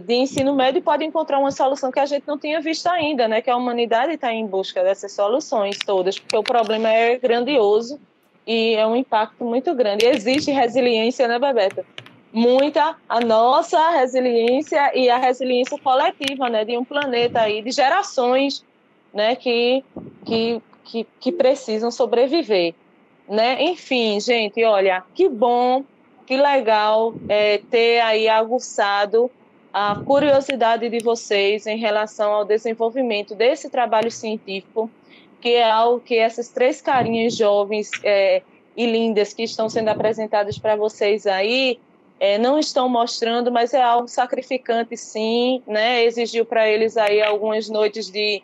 S2: de ensino médio pode encontrar uma solução que a gente não tinha visto ainda, né, que a humanidade está em busca dessas soluções todas, porque o problema é grandioso e é um impacto muito grande. Existe resiliência, né, Bebeto? Muita, a nossa resiliência e a resiliência coletiva, né, de um planeta aí, de gerações, né, que precisam sobreviver, né? Enfim, gente, olha, que bom, que legal ter aí aguçado a curiosidade de vocês em relação ao desenvolvimento desse trabalho científico, que é algo que essas 3 carinhas jovens e lindas que estão sendo apresentadas para vocês aí não estão mostrando, mas é algo sacrificante, sim, né? Exigiu para eles aí algumas noites de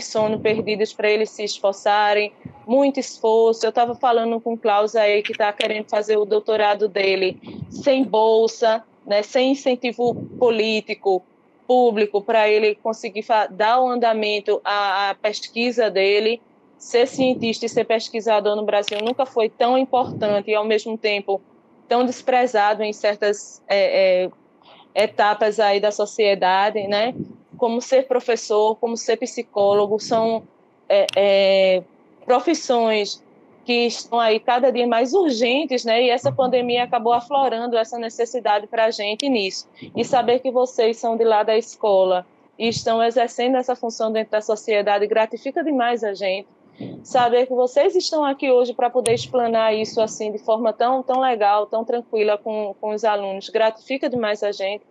S2: sono perdidas para eles se esforçarem, muito esforço. Eu estava falando com o Klaus aí, que está querendo fazer o doutorado dele sem bolsa, né, sem incentivo político, público, para ele conseguir dar o andamento à pesquisa dele. Ser cientista e ser pesquisador no Brasil nunca foi tão importante e, ao mesmo tempo, tão desprezado em certas etapas aí da sociedade, né? Como ser professor, como ser psicólogo, são profissões que estão aí cada dia mais urgentes, né? E essa pandemia acabou aflorando essa necessidade para a gente nisso. E saber que vocês são de lá da escola e estão exercendo essa função dentro da sociedade gratifica demais a gente. Saber que vocês estão aqui hoje para poder explanar isso assim de forma tão legal, tão tranquila com os alunos, gratifica demais a gente.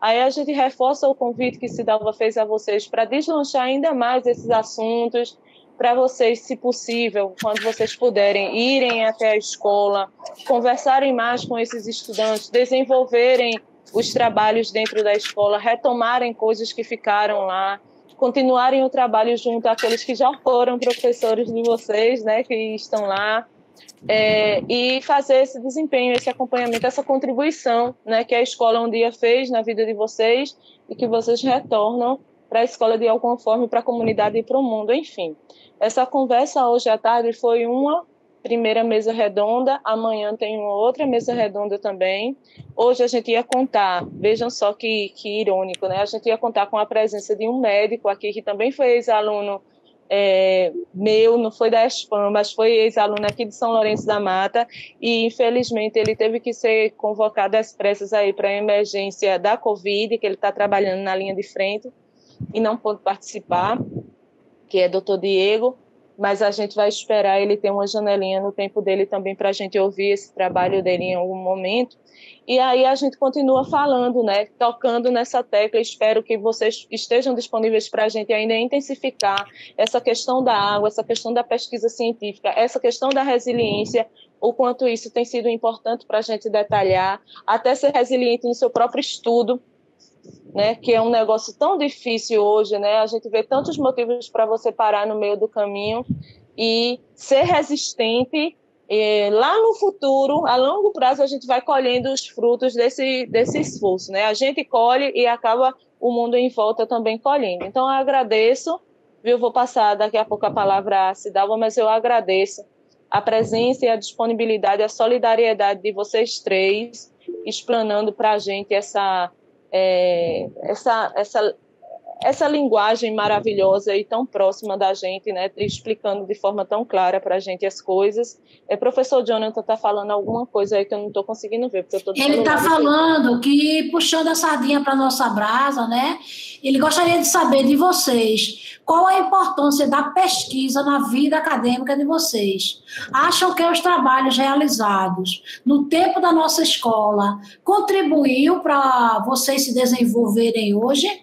S2: Aí a gente reforça o convite que Cidalva fez a vocês para deslanchar ainda mais esses assuntos, para vocês, se possível, quando vocês puderem, irem até a escola, conversarem mais com esses estudantes, desenvolverem os trabalhos dentro da escola, retomarem coisas que ficaram lá, continuarem o trabalho junto àqueles que já foram professores de vocês, né, que estão lá, e fazer esse desempenho, esse acompanhamento, essa contribuição, né, que a escola um dia fez na vida de vocês e que vocês retornam para a escola de alguma forma, para a comunidade e para o mundo, enfim. Essa conversa hoje à tarde foi uma primeira mesa redonda, amanhã tem uma outra mesa redonda também. Hoje a gente ia contar, vejam só que irônico, né? A gente ia contar com a presença de um médico aqui, que também foi ex-aluno meu, não foi da ESPAM, mas foi ex-aluno aqui de São Lourenço da Mata, e infelizmente ele teve que ser convocado às pressas aí para a emergência da Covid, que ele está trabalhando na linha de frente e não pôde participar, que é Dr. Diego. mas a gente vai esperar ele ter uma janelinha no tempo dele também para a gente ouvir esse trabalho dele em algum momento. E aí a gente continua falando, né, tocando nessa tecla. Espero que vocês estejam disponíveis para a gente ainda intensificar essa questão da água, essa questão da pesquisa científica, essa questão da resiliência, o quanto isso tem sido importante para a gente detalhar, até ser resiliente no seu próprio estudo, né, que é um negócio tão difícil hoje, né? A gente vê tantos motivos para você parar no meio do caminho e ser resistente. E lá no futuro, a longo prazo, a gente vai colhendo os frutos desse esforço, né? A gente colhe e acaba o mundo em volta também colhendo. Então, eu agradeço, viu? Vou passar daqui a pouco a palavra a Cidalva, mas eu agradeço a presença e a disponibilidade, a solidariedade de vocês três, explanando para a gente essa linguagem maravilhosa e tão próxima da gente, né, explicando de forma tão clara para a gente as coisas. Professor Jonathan está falando alguma coisa aí que eu não estou conseguindo ver, porque eu estou...
S3: Ele está falando que, puxando a sardinha para a nossa brasa, né, ele gostaria de saber de vocês qual a importância da pesquisa na vida acadêmica de vocês. Acham que os trabalhos realizados no tempo da nossa escola contribuiu para vocês se desenvolverem hoje?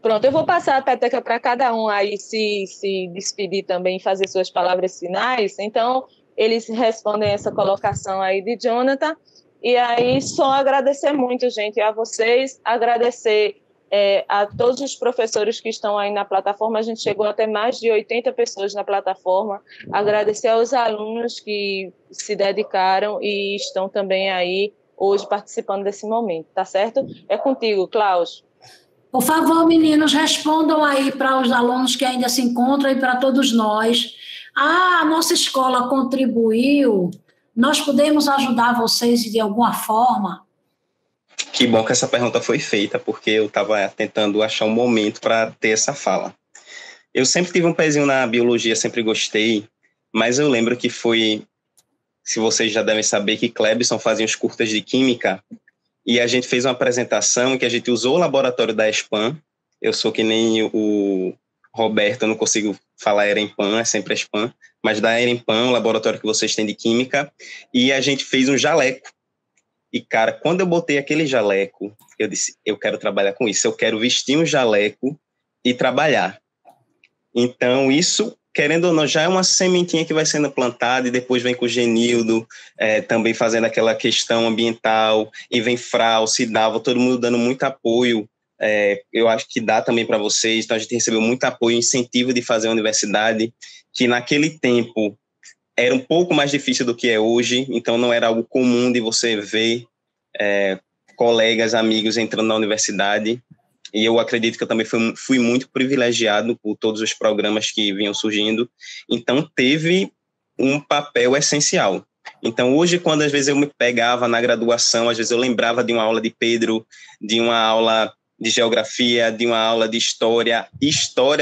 S2: Pronto, eu vou passar a peteca para cada um aí se despedir também, fazer suas palavras finais. Então, eles respondem essa colocação aí de Jonathan. E aí, só agradecer muito, gente, a vocês, agradecer a todos os professores que estão aí na plataforma. A gente chegou até mais de 80 pessoas na plataforma. Agradecer aos alunos que se dedicaram e estão também aí hoje participando desse momento, tá certo? É contigo, Klaus.
S3: Por favor, meninos, respondam aí para os alunos que ainda se encontram e para todos nós. A nossa escola contribuiu, nós podemos ajudar vocês de alguma forma?
S1: Que bom que essa pergunta foi feita, porque eu estava tentando achar um momento para ter essa fala. Eu sempre tive um pezinho na biologia, sempre gostei, mas eu lembro que foi, se vocês já devem saber, que Clebson fazia os curtas de química, e a gente fez uma apresentação em que a gente usou o laboratório da ESPAM. Eu sou que nem o Roberto, eu não consigo falar EREMPAM, é sempre ESPAM, mas da EREMPAM, o laboratório que vocês têm de química, e a gente fez um jaleco. E, cara, quando eu botei aquele jaleco, eu disse, eu quero trabalhar com isso, eu quero vestir um jaleco e trabalhar. Então, isso, querendo ou não, já é uma sementinha que vai sendo plantada e depois vem com o Genildo, também fazendo aquela questão ambiental, e vem Frau, Cidalva, todo mundo dando muito apoio. Eu acho que dá também para vocês. Então, a gente recebeu muito apoio, incentivo de fazer a universidade, que naquele tempo era um pouco mais difícil do que é hoje, então não era algo comum de você ver colegas, amigos entrando na universidade. E eu acredito que eu também fui muito privilegiado por todos os programas que vinham surgindo. Então, teve um papel essencial. Então, hoje, quando às vezes eu me pegava na graduação, às vezes eu lembrava de uma aula de Pedro, de uma aula de geografia, de uma aula de história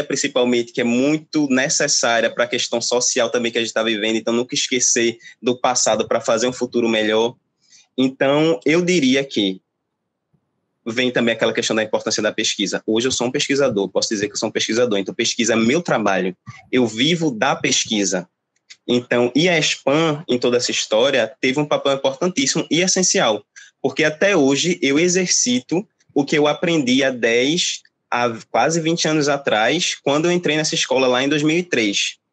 S1: principalmente, que é muito necessária para a questão social também que a gente está vivendo. Então, nunca esquecer do passado para fazer um futuro melhor. Então, eu diria que vem também aquela questão da importância da pesquisa. Hoje eu sou um pesquisador, posso dizer que eu sou um pesquisador, então pesquisa é meu trabalho, eu vivo da pesquisa. Então, e a ESPAM, em toda essa história, teve um papel importantíssimo e essencial, porque até hoje eu exercito o que eu aprendi há quase 20 anos atrás, quando eu entrei nessa escola lá em 2003.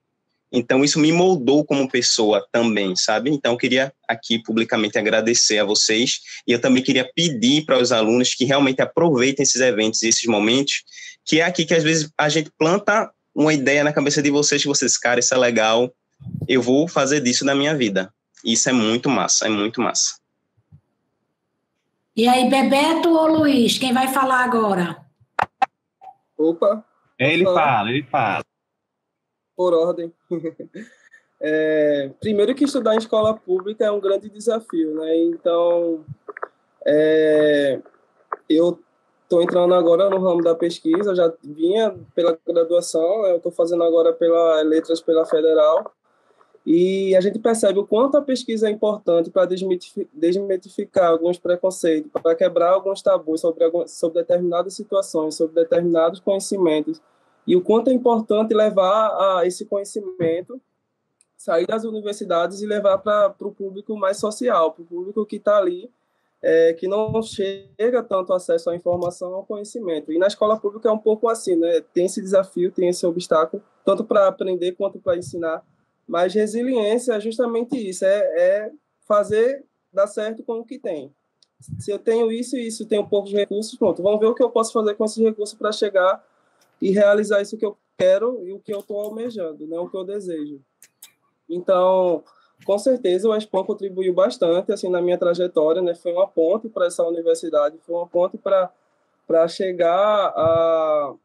S1: Então, isso me moldou como pessoa também, sabe? Então, eu queria aqui publicamente agradecer a vocês e eu também queria pedir para os alunos que realmente aproveitem esses eventos e esses momentos, que é aqui que, às vezes, a gente planta uma ideia na cabeça de vocês, que vocês, cara, isso é legal, eu vou fazer disso na minha vida. Isso é muito massa, é muito massa.
S3: E aí, Bebeto ou Luiz? Quem vai falar agora?
S4: Opa!
S6: Ele fala.
S4: Por ordem. Primeiro que estudar em escola pública é um grande desafio, né? Então, eu estou entrando agora no ramo da pesquisa, eu já vinha pela graduação, eu estou fazendo agora letras pela Federal, e a gente percebe o quanto a pesquisa é importante para desmitificar alguns preconceitos, para quebrar alguns tabus sobre determinadas situações, sobre determinados conhecimentos, e o quanto é importante levar esse conhecimento, sair das universidades e levar para o público mais social, para o público que está ali, que não chega tanto acesso à informação, ao conhecimento. E na escola pública é um pouco assim, né? Tem esse desafio, tem esse obstáculo, tanto para aprender quanto para ensinar. Mas resiliência é justamente isso, é fazer dar certo com o que tem. Se eu tenho isso e isso, tenho poucos recursos, pronto, vamos ver o que eu posso fazer com esses recursos para chegar e realizar isso que eu quero e o que eu estou almejando, né? O que eu desejo. Então, com certeza, o Expan contribuiu bastante assim, na minha trajetória, né? Foi uma ponte para essa universidade, foi uma ponte para chegar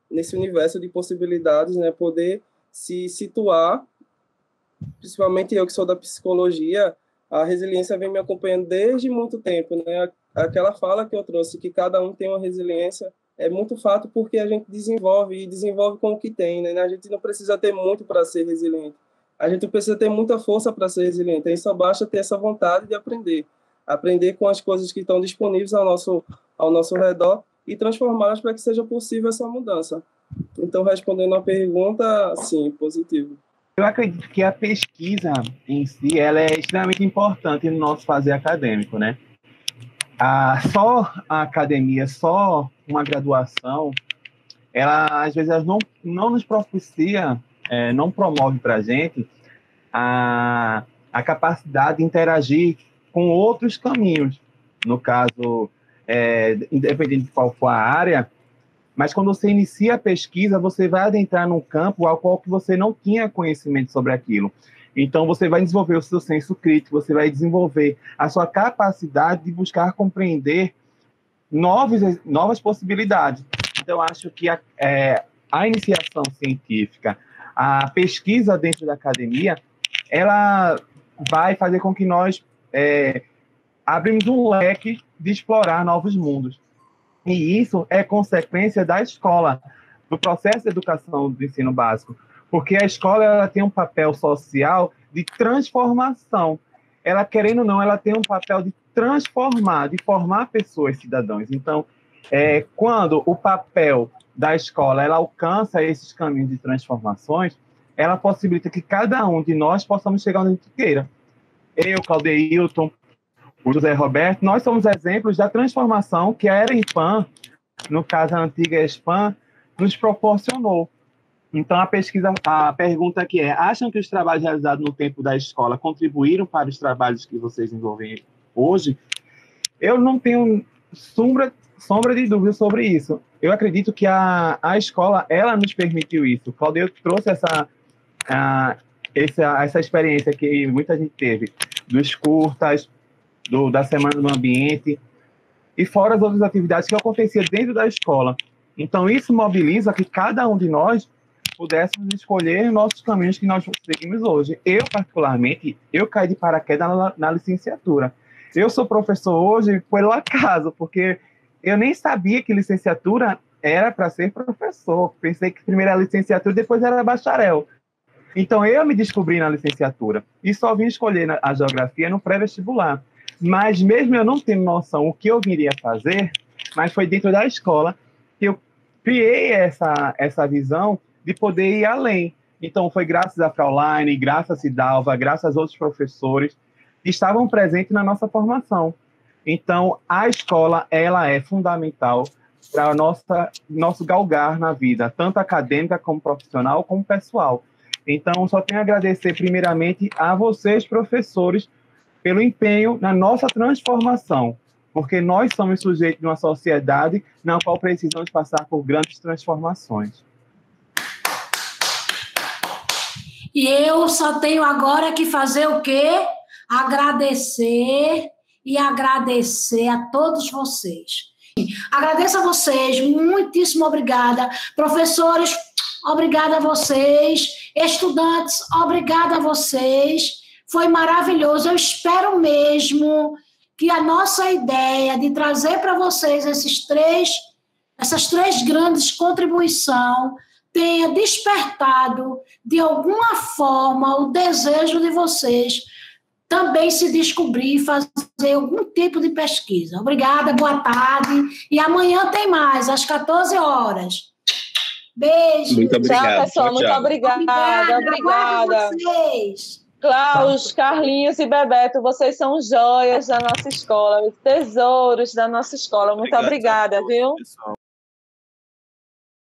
S4: nesse universo de possibilidades, né? Poder se situar, principalmente eu que sou da psicologia, a resiliência vem me acompanhando desde muito tempo, né? Aquela fala que eu trouxe, que cada um tem uma resiliência, é muito fato porque a gente desenvolve com o que tem, né? A gente não precisa ter muito para ser resiliente. A gente precisa ter muita força para ser resiliente. Aí só basta ter essa vontade de aprender. Aprender com as coisas que estão disponíveis ao nosso redor e transformá-las para que seja possível essa mudança. Então, respondendo a pergunta, sim, positivo.
S6: Eu acredito que a pesquisa em si ela é extremamente importante no nosso fazer acadêmico, né? Só a academia, só uma graduação, ela às vezes não nos propicia, não promove para a gente a capacidade de interagir com outros caminhos. No caso, independente de qual for a área, mas quando você inicia a pesquisa, você vai adentrar num campo ao qual você não tinha conhecimento sobre aquilo. Então, você vai desenvolver o seu senso crítico, você vai desenvolver a sua capacidade de buscar compreender novas possibilidades. Então, acho que a iniciação científica, a pesquisa dentro da academia, ela vai fazer com que nós abrimos um leque de explorar novos mundos. E isso é consequência da escola, do processo de educação do ensino básico, porque a escola ela tem um papel social de transformação. Ela, querendo ou não, ela tem um papel de transformar, de formar pessoas, cidadãos. Então, quando o papel da escola ela alcança esses caminhos de transformações, ela possibilita que cada um de nós possamos chegar onde a gente queira. Eu, Claudeilton, o José Roberto, nós somos exemplos da transformação que a Era Expan, no caso a antiga Expan, nos proporcionou. Então, a pergunta aqui acham que os trabalhos realizados no tempo da escola contribuíram para os trabalhos que vocês desenvolvem hoje? Eu não tenho sombra de dúvida sobre isso. Eu acredito que a escola, ela nos permitiu isso. O Claudio trouxe essa experiência que muita gente teve, dos curtas, da Semana do Ambiente, e fora as outras atividades que aconteciam dentro da escola. Então, isso mobiliza que cada um de nós pudéssemos escolher nossos caminhos que nós seguimos hoje. Eu, particularmente, caí de paraquedas na licenciatura. Eu sou professor hoje pelo acaso, porque eu nem sabia que licenciatura era para ser professor. Pensei que primeiro era licenciatura e depois era bacharel. Então, eu me descobri na licenciatura e só vim escolher a geografia no pré-vestibular. Mas mesmo eu não tendo noção o que eu viria fazer, mas foi dentro da escola que eu criei essa visão de poder ir além. Então, foi graças a Fraulein, graças a Cidalva, graças a outros professores que estavam presentes na nossa formação. Então, a escola, ela é fundamental para nosso galgar na vida, tanto acadêmica como profissional, como pessoal. Então, só tenho a agradecer primeiramente a vocês, professores, pelo empenho na nossa transformação, porque nós somos sujeitos de uma sociedade na qual precisamos passar por grandes transformações.
S3: E eu só tenho agora que fazer o quê? Agradecer a todos vocês. Agradeço a vocês, muitíssimo obrigada. Professores, obrigada a vocês. Estudantes, obrigada a vocês. Foi maravilhoso. Eu espero mesmo que a nossa ideia de trazer para vocês essas três grandes contribuições tenha despertado, de alguma forma, o desejo de vocês também se descobrir e fazer algum tipo de pesquisa. Obrigada, boa tarde. E amanhã tem mais, às 14 horas. Beijo.
S1: Muito obrigado.
S2: Tchau, pessoal.
S1: Tchau,
S2: Muito
S1: tchau.
S2: obrigada. Obrigada.
S3: Vocês.
S2: Klaus, Carlinhos e Bebeto, vocês são joias da nossa escola, os tesouros da nossa escola. Muito
S5: Obrigado a
S2: obrigada,
S5: todos,
S2: viu?
S5: pessoal.